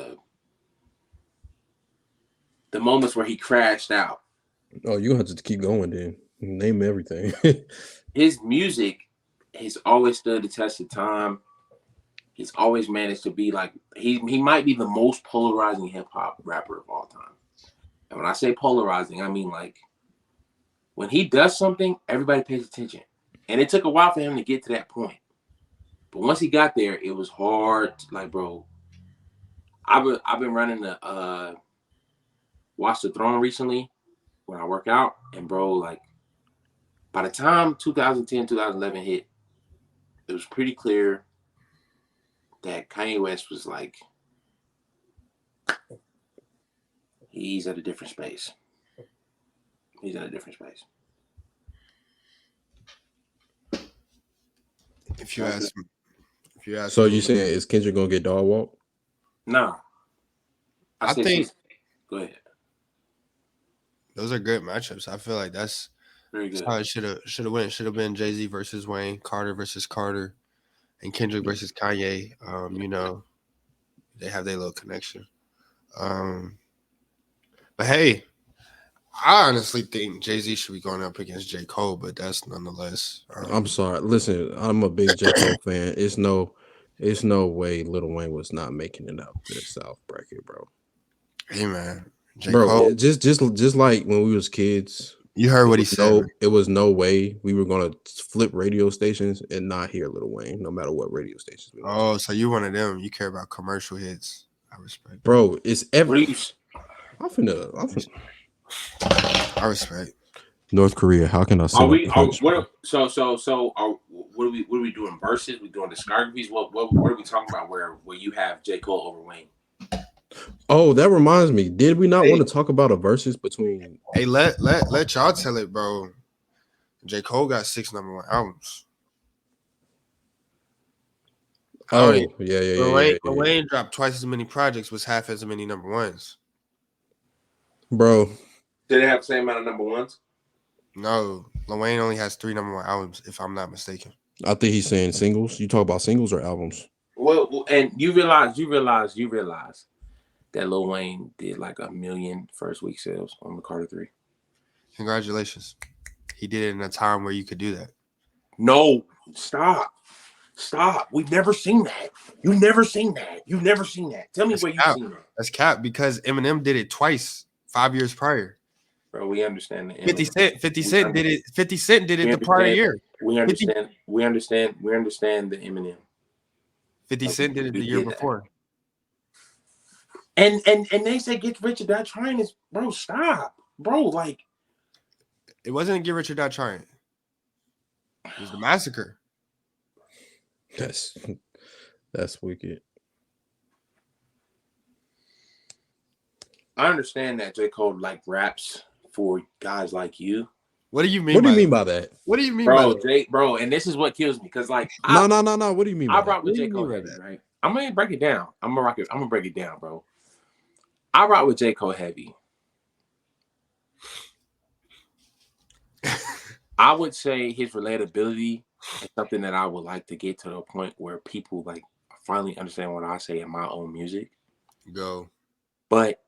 the moments where he crashed out. Oh, you have to keep going then. Name everything. His music has always stood the test of time. He's always managed to be like he might be the most polarizing hip hop rapper of all time. And when I say polarizing, I mean like when he does something, everybody pays attention. And it took a while for him to get to that point. But once he got there, it was hard. Like, bro, I've been running the Watch the Throne recently when I work out. And bro, like by the time 2010, 2011 hit, it was pretty clear that Kanye West was like, he's at a different space. He's in a different space. If you ask me. So you saying is Kendrick gonna get dog walk? No. I think. Go ahead. Those are good matchups. I feel like that's very good. How it should have went. Should have been Jay-Z versus Wayne, Carter versus Carter, and Kendrick versus Kanye. You know, they have their little connection. But hey, I honestly think Jay-Z should be going up against J. Cole, but that's nonetheless. I'm sorry. Listen, I'm a big J. Cole fan. It's no way Lil Wayne was not making it out to the South bracket, bro. Hey man, J. Bro, Cole, just like when we was kids. You heard what he said. It was no way we were gonna flip radio stations and not hear Lil Wayne, no matter what radio stations. Oh, so you one of them? You care about commercial hits? I respect. Bro, it's every. I respect. North Korea. How can I say? What are we doing? Verzuz? We doing discographies? What are we talking about? Where you have J. Cole over Wayne? Oh, that reminds me. Did we not want to talk about a versus between? Hey, let y'all tell it, bro. J. Cole got 6 #1 albums. Oh, Lil yeah. Wayne dropped twice as many projects, was half as many #1s. Bro, Did they have the same amount of number ones? No, Lil Wayne only has 3 #1 albums, if I'm not mistaken. I think he's saying singles. You talk about singles or albums? Well, and you realize that Lil Wayne did like 1 million first week sales on the Carter 3. Congratulations. He did it in a time where you could do that. No, stop. We've never seen that. You've never seen that. Tell me That's where you've cap. seen that. That's cap because Eminem did it twice 5 years prior. Bro, we understand the 50 Cent did it. 50 Cent did it the prior year. We understand the Eminem. 50 Cent did it the year before. And they say Get Rich or Die Trying is, bro, stop. Bro, like. It wasn't Get Rich or Die Trying. It was the Massacre. That's wicked. I understand that J. Cole like raps for guys like you. What do you mean? What do you mean by that? What do you mean, bro? Bro, and this is what kills me because like no. What do you mean? I rock with J. Cole heavy, right? I'm gonna break it down. I'm gonna break it down, bro. I rock with J. Cole heavy. I would say his relatability is something that I would like to get to the point where people like finally understand what I say in my own music. Go. But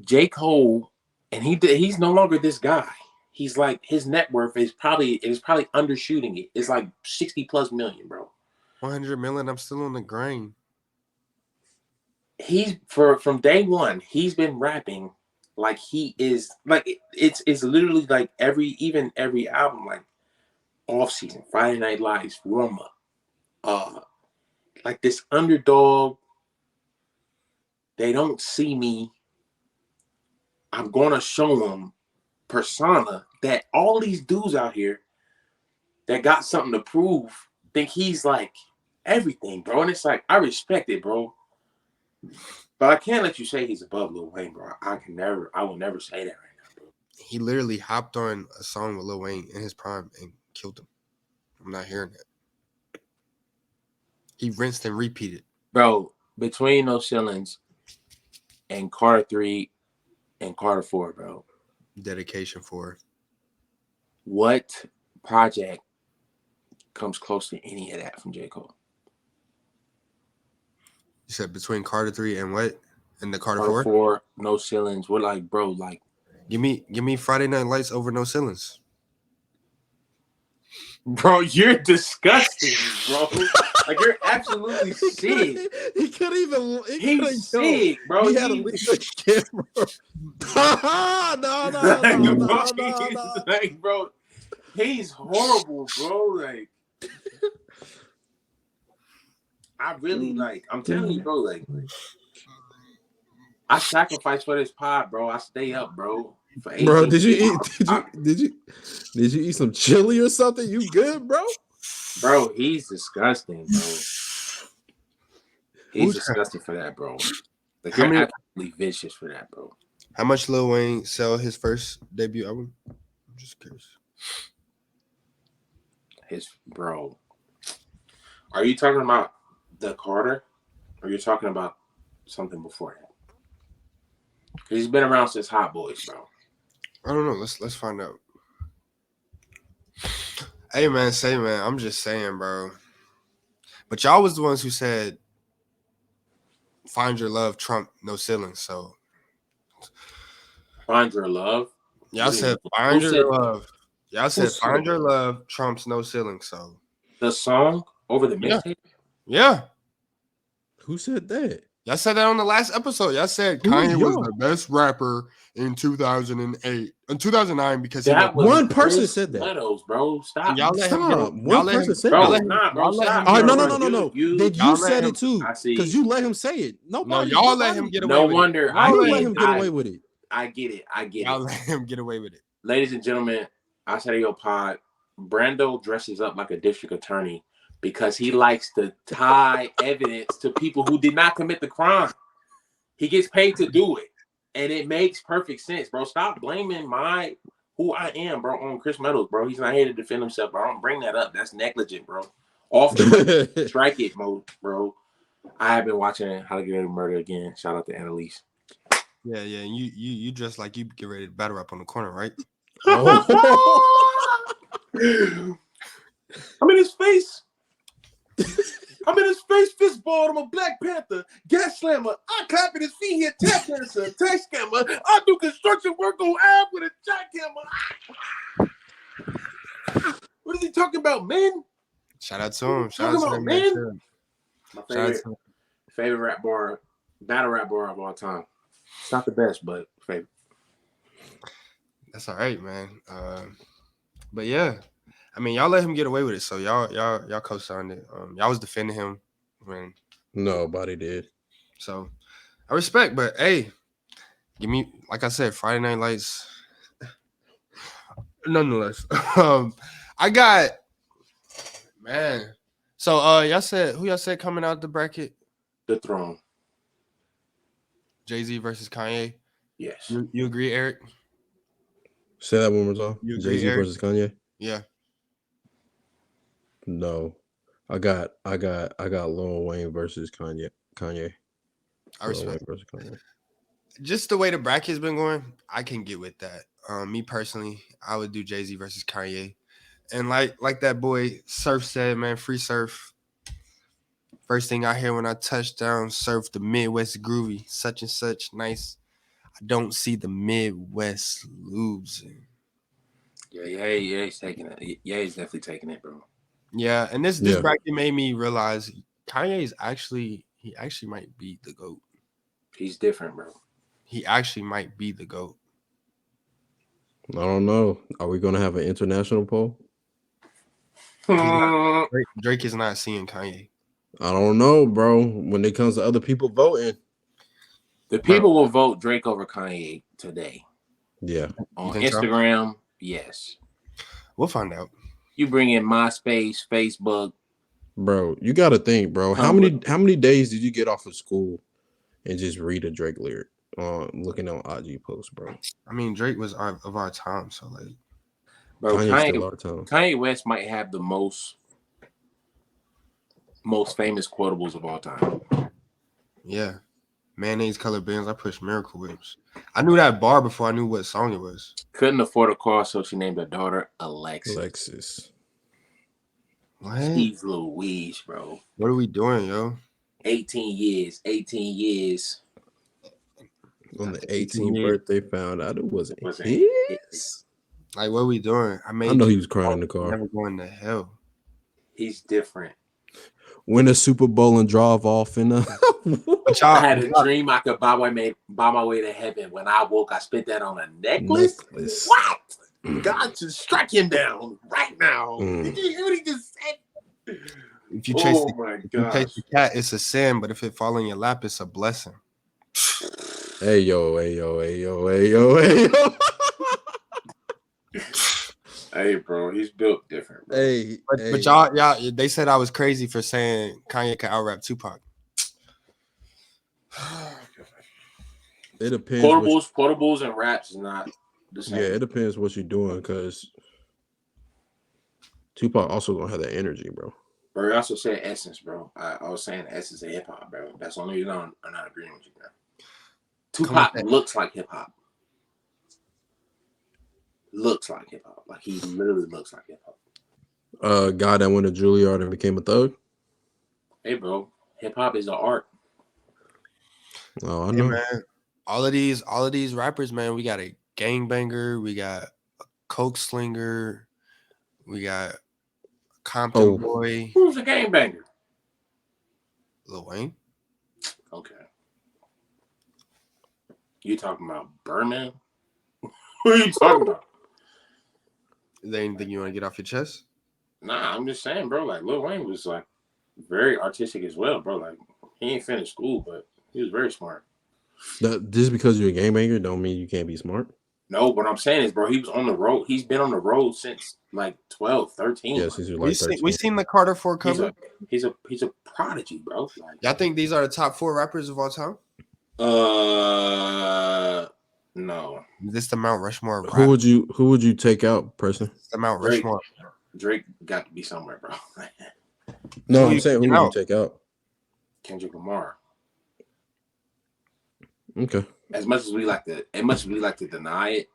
J. Cole, and he's no longer this guy. He's like his net worth is probably undershooting it. It's like 60+ million, bro. 100 million. I'm still on the grind. He's from day one. He's been rapping like he is like it's literally like every album like off season, Friday Night Lights, warm up, like this underdog. They don't see me. I'm gonna show them persona that all these dudes out here that got something to prove think he's like everything, bro. And it's like I respect it, bro. But I can't let you say he's above Lil Wayne, bro. I will never say that right now, bro. He literally hopped on a song with Lil Wayne in his prime and killed him. I'm not hearing that. He rinsed and repeated. Bro, between No Ceilings and Carter 3 and Carter 4, bro. Dedication 4. What project comes close to any of that from J. Cole? You said between Carter 3 and what? And the Carter 4? 4, No Ceilings. We're like, bro, like. Give me Friday Night Lights over No Ceilings. Bro, you're disgusting, bro. Like, you're absolutely sick. He couldn't even. He's sick, bro. He had to leave the camera. No. Like, bro, he's horrible, bro. Like, I really like. I'm telling you, bro. Like, I sacrifice for this pod, bro. I stay up, bro. Bro, did you eat some chili or something? You good, bro? Bro, he's disgusting, bro. He's disgusting for that, bro. Like, you're absolutely vicious for that, bro. How much Lil Wayne sell his first debut album? I'm just curious. Bro. Are you talking about the Carter? Or are you talking about something before that? He's been around since Hot Boys, bro. I don't know. Let's find out. Hey man, I'm just saying, bro. But y'all was the ones who said Find Your Love trump No Ceilings, so Find Your Love? Y'all said Find Your Love. Y'all said Find Your Love trumps No Ceilings, so the song over the mixtape? Yeah. Who said that? Y'all said that on the last episode. Y'all said Kanye was the best rapper in 2008 and 2009 because one person said that. Meadows, bro. Stop. Y'all let him get one person said that. No. Then you said it too. Because you let him say it. Nobody. Y'all let him get away with it. No wonder. You let him get away with it. I get it. Y'all let him get away with it. Ladies and gentlemen, I said your pod. Brando dresses up like a district attorney because he likes to tie evidence to people who did not commit the crime. He gets paid to do it, and it makes perfect sense, bro. Stop blaming who I am, bro, on Chris Meadows, bro. He's not here to defend himself, bro. Don't bring that up. That's negligent, bro. Off the strike it mode, bro. I have been watching How to Get Away with Murder again. Shout out to Annalise. Yeah. And you dress like you get ready to batter up on the corner, right? Oh. I'm in his face. I'm in his face, fist ball. I'm a Black Panther, gas slammer. I clap at his feet here, tap dancer, tax scammer. I do construction work on ab with a jackhammer. What is he talking about, man? Shout out to him. Shout out to that man. My favorite rap bar, battle rap bar of all time. It's not the best, but favorite. That's all right, man. But yeah, I mean, y'all let him get away with it, so y'all co-signed it. Y'all was defending him when nobody did. So I respect, but hey, give me, like I said, Friday Night Lights. Nonetheless, I got, man. So who y'all said coming out the bracket? The Throne. Jay-Z versus Kanye. Yes. You agree, Eric? Say that one more time. Jay-Z versus Kanye. Yeah. No, I got Lil Wayne versus Kanye. I respect versus Kanye. Just the way the bracket's been going, I can get with that. Me personally, I would do Jay-Z versus Kanye. And like that boy Surf said, man, free Surf. First thing I hear when I touch down, Surf the Midwest groovy, such and such, nice. I don't see the Midwest losing. Yeah, he's taking it. Yeah, he's definitely taking it, bro. Yeah, and this bracket made me realize Kanye's he actually might be the GOAT. He's different, bro. He actually might be the GOAT. I don't know. Are we going to have an international poll? Drake is not seeing Kanye. I don't know, bro. When it comes to other people voting, the people will vote Drake over Kanye today. Yeah. On Instagram, yes. We'll find out. You bring in MySpace, Facebook. Bro, you got to think, bro. How many days did you get off of school and just read a Drake lyric looking on IG posts, bro? I mean, Drake was of our time, so like, bro, Kanye West might have the most famous quotables of all time. Yeah. Mayonnaise colored bands. I push Miracle Whips. I knew that bar before I knew what song it was. Couldn't afford a car, so she named her daughter Alexis. What? Jeez Louise, bro. What are we doing, yo? 18 years. On the 18th birthday, found out it wasn't his. Like, what are we doing? I know he was crying in the car. Never going to hell. He's different. Win a Super Bowl and drive off in a. I had a dream I could buy my way to heaven. When I woke, I spent that on a necklace. What? God just strike him down right now. Did you hear what he just said? If you chase the cat, it's a sin, but if it fall in your lap, it's a blessing. Hey yo. Hey, bro, he's built different. Bro. Hey, but y'all, they said I was crazy for saying Kanye could out-rap Tupac. It depends. Portables and raps is not the same. Yeah, it depends what you're doing, because Tupac also gonna have that energy, bro. Bro, you also said essence, bro. I was saying essence of hip hop, bro. That's the only reason I'm not agreeing with you, bro. Tupac looks like hip hop. Looks like hip hop. Like, he literally looks like hip hop. Guy that went to Juilliard and became a thug. Hey, bro, hip hop is an art. Oh, I know. Hey, man, all of these rappers, man. We got a gangbanger. We got a coke slinger. We got Compton boy. Who's a gangbanger? Lil Wayne. Okay. You talking about Birdman? What are you talking about? Is there anything you want to get off your chest? Nah, I'm just saying, bro. Like, Lil Wayne was like very artistic as well, bro. Like, he ain't finished school, but he was very smart. Just because you're a gangbanger don't mean you can't be smart. No, what I'm saying is, bro, he was on the road. He's been on the road since like 12, 13. Yeah, since like 13. We seen the Carter 4 cover. He's a prodigy, bro. Like, y'all think these are the top 4 rappers of all time? No. Is this the Mount Rushmore of Who rap? would you take out, person? The Mount Drake. Rushmore. Drake got to be somewhere, bro. No, Who I'm you saying who taking would you out? take out? Kendrick Lamar. Okay. As much as we like to deny it,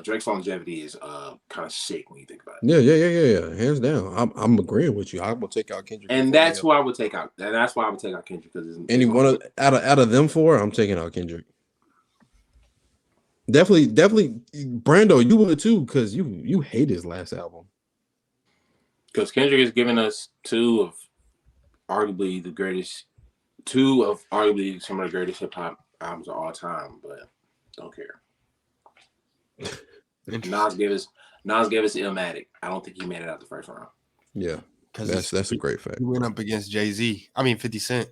Drake's longevity is kind of sick when you think about it. Yeah. Hands down. I'm agreeing with you. I'm gonna take out Kendrick. And that's who I would take out. And that's why I would take out Kendrick because any one of out of them four, I'm taking out Kendrick. Definitely, Brando, you would too, because you hate his last album. Because Kendrick has given us two of arguably some of the greatest hip hop albums of all time, but don't care. Nas gave us Illmatic. I don't think he made it out the first round. Yeah, that's a great fact. He went up against Jay-Z. I mean 50 Cent.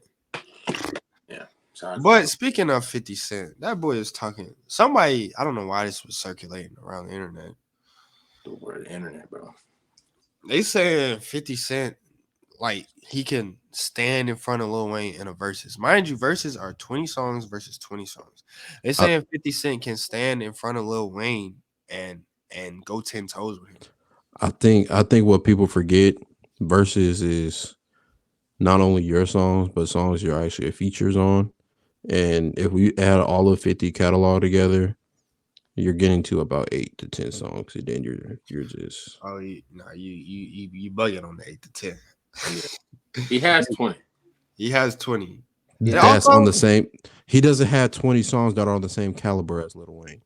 Yeah. Sorry. But speaking of 50 Cent, that boy is talking. Somebody, I don't know why this was circulating around the internet. The word internet, bro. They saying 50 Cent, like, he can stand in front of Lil Wayne in a versus. Mind you, verses are 20 songs versus 20 songs. They saying 50 Cent can stand in front of Lil Wayne and go 10 toes with him. I think what people forget, versus is not only your songs, but songs you're actually features on. And if we add all of 50 catalog together, you're getting to about 8 to 10 songs, and then you're just you bugging on the 8 to 10. He has 20. He has 20. That's on the same. He doesn't have 20 songs that are on the same caliber as Lil Wayne.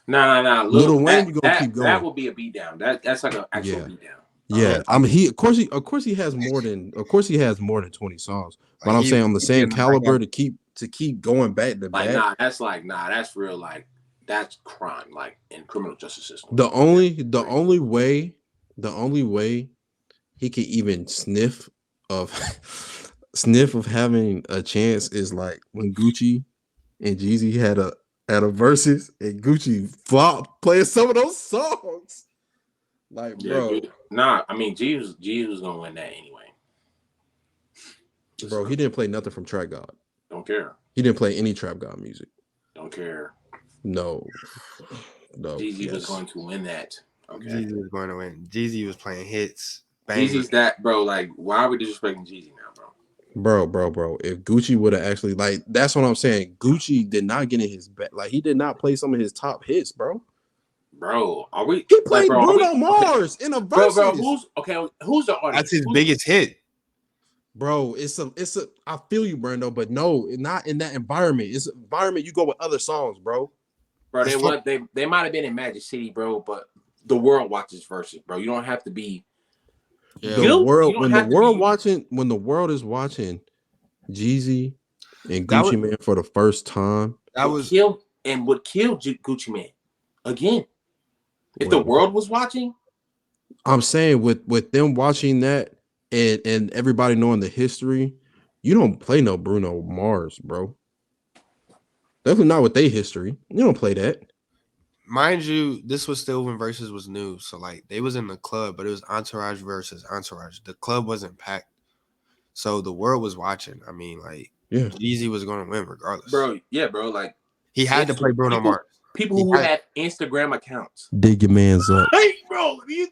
Nah. Lil Wayne, you gonna keep going. That will be a beatdown. That's like an actual beatdown. Yeah, I mean, of course he has more than 20 songs. But I'm saying on the same caliber to keep going back to back. That's real. Like, that's crime. Like, in criminal justice system. The only way he could even sniff of having a chance is like when Gucci and Jeezy had a versus and Gucci flopped playing some of those songs. Like, bro. I mean, Jeezy was gonna win that anyway. Bro, he didn't play nothing from Trap God. Don't care. He didn't play any Trap God music. Don't care. No. Jeezy was going to win that. Okay. Jeezy was going to win. Jeezy was playing hits. Jeezy's that, bro. Like, why are we disrespecting Jeezy now, bro? Bro. If Gucci would have actually, like, that's what I'm saying. Gucci did not get in his back. Like, he did not play some of his top hits, bro. Bro, are we? He played Bruno Mars in a versus. Bro, who's the artist? That's his biggest hit. Bro, it's a. I feel you, Brando, but no, not in that environment. It's an environment you go with other songs, bro. Bro, they might have been in Magic City, bro, but the world watches versus, bro. You don't have to be. Yeah. When the world is watching Jeezy and Gucci Mane for the first time, would kill Gucci Mane again. If the world was watching, I'm saying with them watching that and everybody knowing the history, you don't play no Bruno Mars, bro. Definitely not with their history. You don't play that. Mind you, this was still when Versus was new. So, like, they was in the club, but it was Entourage versus Entourage. The club wasn't packed. So, the world was watching. I mean, like, Jeezy was going to win regardless. Bro, yeah, bro. Like, he had to play Bruno Mars. People who had Instagram accounts. Dig your mans up. Hey, bro, do you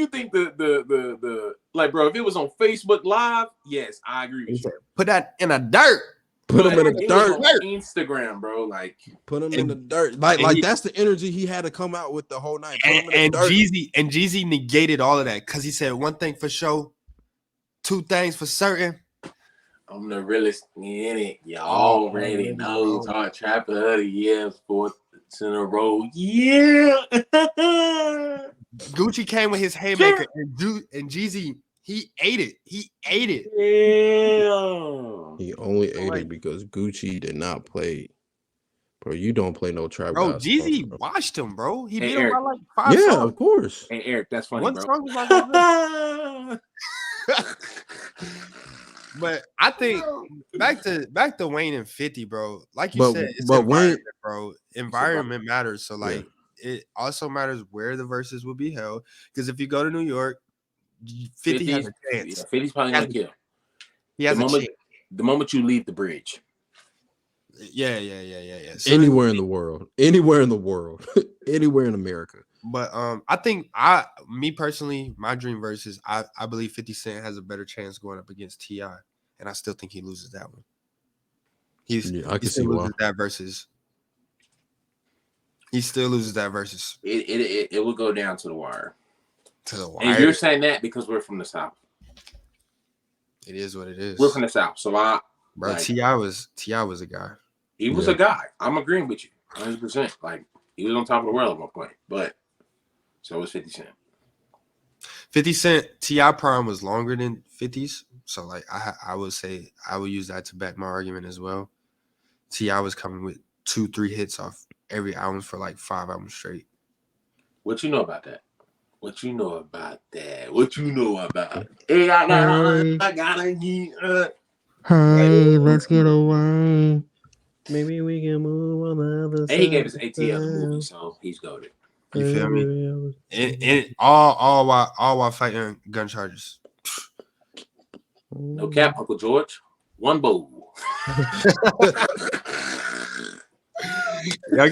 think the like, bro, if it was on Facebook Live, yes, I agree with you. Put that in the dirt. Put him in the dirt. On Instagram, bro. Like, put him in the dirt. Like that's the energy he had to come out with the whole night. And Jeezy negated all of that because he said one thing for sure, two things for certain. I'm the realest in it. Y'all already know. Talk Trapper of the Year, 4th in a row. Yeah. Gucci came with his haymaker and Jeezy, he ate it. Yeah. He only ate it because Gucci did not play. Bro, you don't play no trap. Bro, Jeezy watched him, bro. He beat Eric. him by like 5 songs. Yeah, of course. Hey, Eric, that's funny, One bro. song was like But I think back to Wayne and 50, bro. Like you said, it's environment, bro. Environment matters. So like it also matters where the verses will be held. Because if you go to New York, 50 has a chance. Yeah, 50's probably gonna kill. He has a chance. the moment you leave the bridge. Yeah. So Anywhere in the world, anywhere in America. But me personally, my dream versus I believe 50 Cent has a better chance going up against T.I., and I still think he loses that one. I He can see still why. loses that versus. He still loses that versus It will go down to the wire. to the wire. And you're saying that because we're from the South. It is what it is. We're from the South, so bro. T.I. was a guy. He was a guy. I'm agreeing with you, 100%. Like he was on top of the world at one point, but so was 50 Cent. 50 Cent T.I. prime was longer than 50's, so like I would say I would use that to back my argument as well. T.I. was coming with 2-3 hits off every album for like 5 albums straight. What you know about that? What you know about? Hey, I gotta get. Hey, let's get away. Maybe we can move on the other side. And he gave us ATL the movie, so he's goaded. You feel me? And all while fighting gun charges. No cap, Uncle George. One bowl. y'all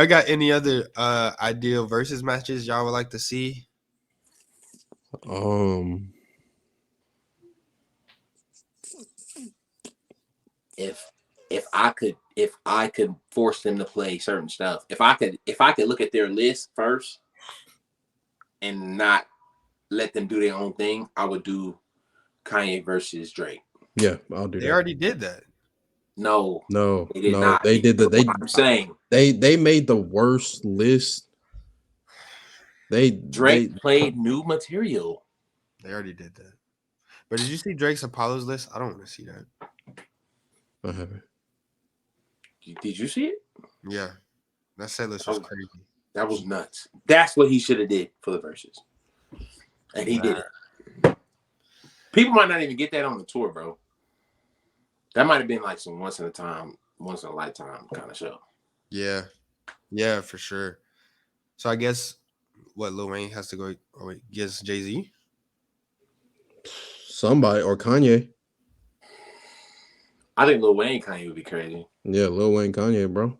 got any other ideal versus matches y'all would like to see? If I could force them to play certain stuff, if I could look at their list first and not let them do their own thing, I would do Kanye versus Drake. Yeah, I'll do that. They already did that. No, they did no, not. they did that. I'm saying they made the worst list. Drake played new material. They already did that. But did you see Drake's Apollo's list? I don't want to see that. I haven't. Did you see it? Yeah, that set list was crazy. That was nuts. That's what he should have did for the verses, and he did it. People might not even get that on the tour, bro. That might have been like some once in a lifetime kind of show. Yeah, for sure. So I guess what Lil Wayne has to go against Jay-Z? Somebody or Kanye. I think Lil Wayne Kanye would be crazy. Yeah, Lil Wayne Kanye, bro.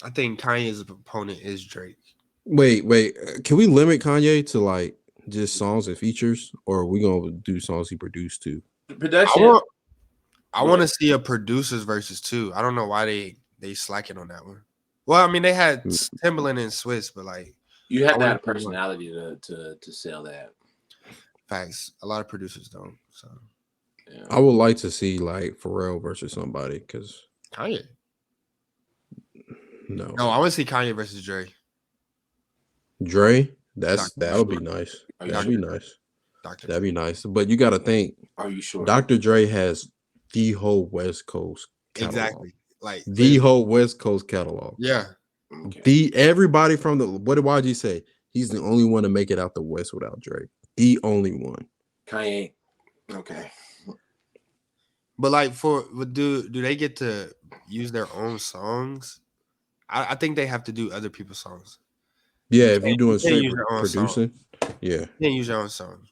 I think Kanye's opponent is Drake. Wait. Can we limit Kanye to like just songs and features, or are we gonna do songs he produced too? Production. I want to see a producers versus too. I don't know why they slacking on that one. Well, I mean they had Timbaland and Swiss, but like you have to have personality to sell that. Facts. A lot of producers don't. So yeah. I would like to see like Pharrell versus somebody because Kanye. No, I want to see Kanye versus Dre. That'll be nice. That'd be nice. That'd be nice. But you got to think. Are you sure? Dr. Dre has the whole West Coast catalog. Exactly. Like the whole West Coast catalog. Yeah. Okay. Everybody from what did YG say? He's the only one to make it out the West without Drake. The only one. Kanye. Okay. But like do they get to use their own songs? I think they have to do other people's songs. Yeah, if you're doing straight producing, yeah, you can't use your own song.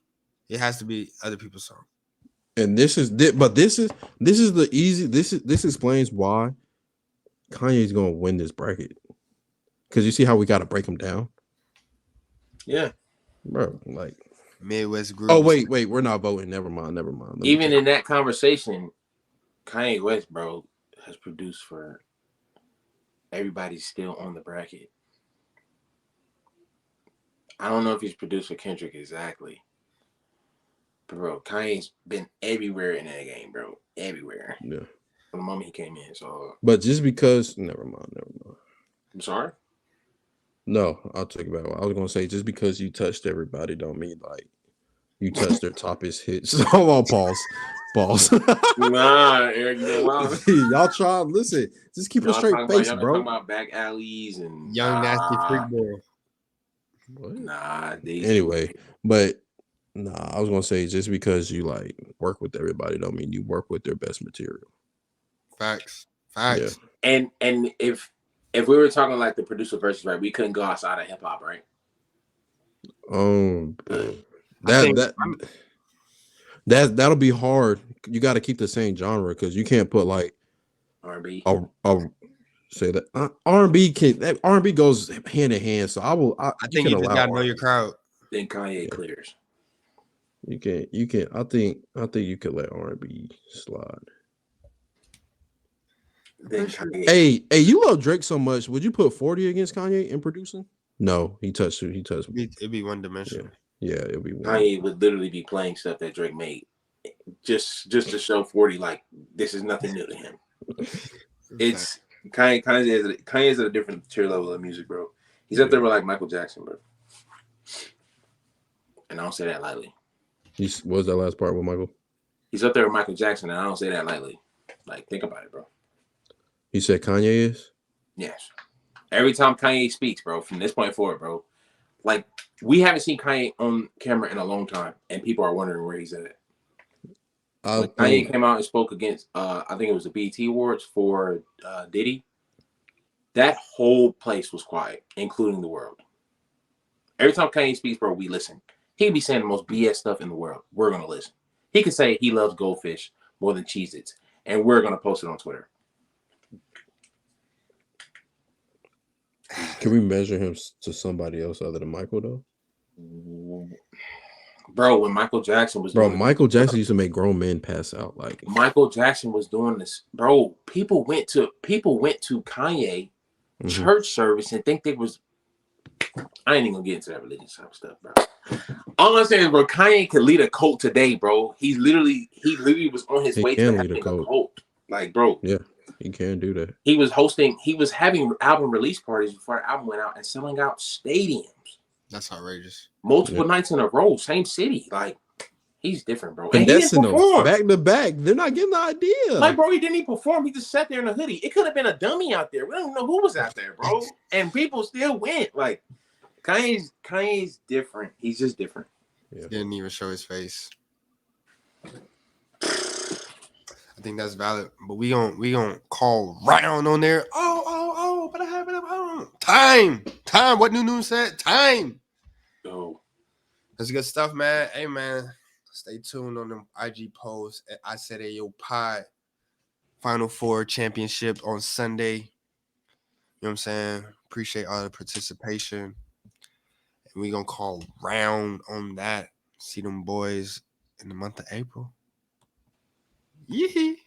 It has to be other people's songs. And this is the easy. This explains why Kanye's gonna win this bracket. Because you see how we got to break them down. Yeah, bro. Like Midwest group. Oh wait, we're not voting. Never mind. Even in that conversation, Kanye West, bro, has produced for. Everybody's still on the bracket. I don't know if he's produced for Kendrick exactly. But bro, Kanye's been everywhere in that game, bro. Everywhere. Yeah. From the moment he came in. So but just because never mind. I'm sorry? No, I'll take it back. I was gonna say just because you touched everybody don't mean like you touched their toppest hits. Hold on, pause. Nah, Eric, y'all try. Listen, just keep a straight face, bro. Talking about back alleys and young nasty freak boy. What? Nah. Anyway, but I was gonna say just because you like work with everybody don't mean you work with their best material. Facts. Yeah. And if we were talking like the producer versus right, we couldn't go outside of hip hop, right? That'll be hard. You got to keep the same genre because you can't put like R&B. a say that R&B goes hand in hand. So I you think can you just allow gotta know R&B. your crowd. Then Kanye Yeah. clears. You can. I think you could let R&B slide. Then For sure. Kanye. Hey, you love Drake so much. Would you put 40 against Kanye in producing? No, he touched. It'd be one Yeah, dimensional. yeah, it'll be one. Kanye would literally be playing stuff that Drake made, just to show 40 like this is nothing new to him. It's Kanye's at a different tier level of music, bro. He's up there with like Michael Jackson, bro. And I don't say that lightly. What was that last part with Michael? He's up there with Michael Jackson, and I don't say that lightly. Like, think about it, bro. You said Kanye is? Yes. Every time Kanye speaks, bro, from this point forward, bro, like we haven't seen Kanye on camera in a long time, and people are wondering where he's at. When Kanye came out and spoke against, I think it was the BET Awards for Diddy, that whole place was quiet, including the world. Every time Kanye speaks, bro, we listen. He could be saying the most BS stuff in the world. We're going to listen. He could say he loves goldfish more than Cheez-Its, and we're going to post it on Twitter. Can we measure him to somebody else other than Michael, though? Bro, when Michael Jackson was doing Michael Jackson used to make grown men pass out. Like Michael Jackson was doing this, bro. People went to Kanye church service and think they was. I ain't even gonna get into that religious type of stuff, bro. All I'm saying is, bro, Kanye could lead a cult today, bro. He literally was on his way to having a cult. Like, bro. Yeah, he can do that. He was having album release parties before the album went out and selling out stadiums. That's outrageous. Multiple nights in a row, same city. Like, he's different, bro. And he didn't perform. Back to back. They're not getting the idea. Like, bro, he didn't even perform. He just sat there in a hoodie. It could have been a dummy out there. We don't even know who was out there, bro. And people still went. Like, Kanye's different. He's just different. Yeah. Didn't even show his face. I think that's valid. But we gon' call round on there. Oh, but I have it. Time. What New said? Time. Oh. That's good stuff, man. Hey, man. Stay tuned on them IG posts. I said AYOO Pod. Final Four championship on Sunday. You know what I'm saying? Appreciate all the participation. And we gonna call round on that. See them boys in the month of April. Yee.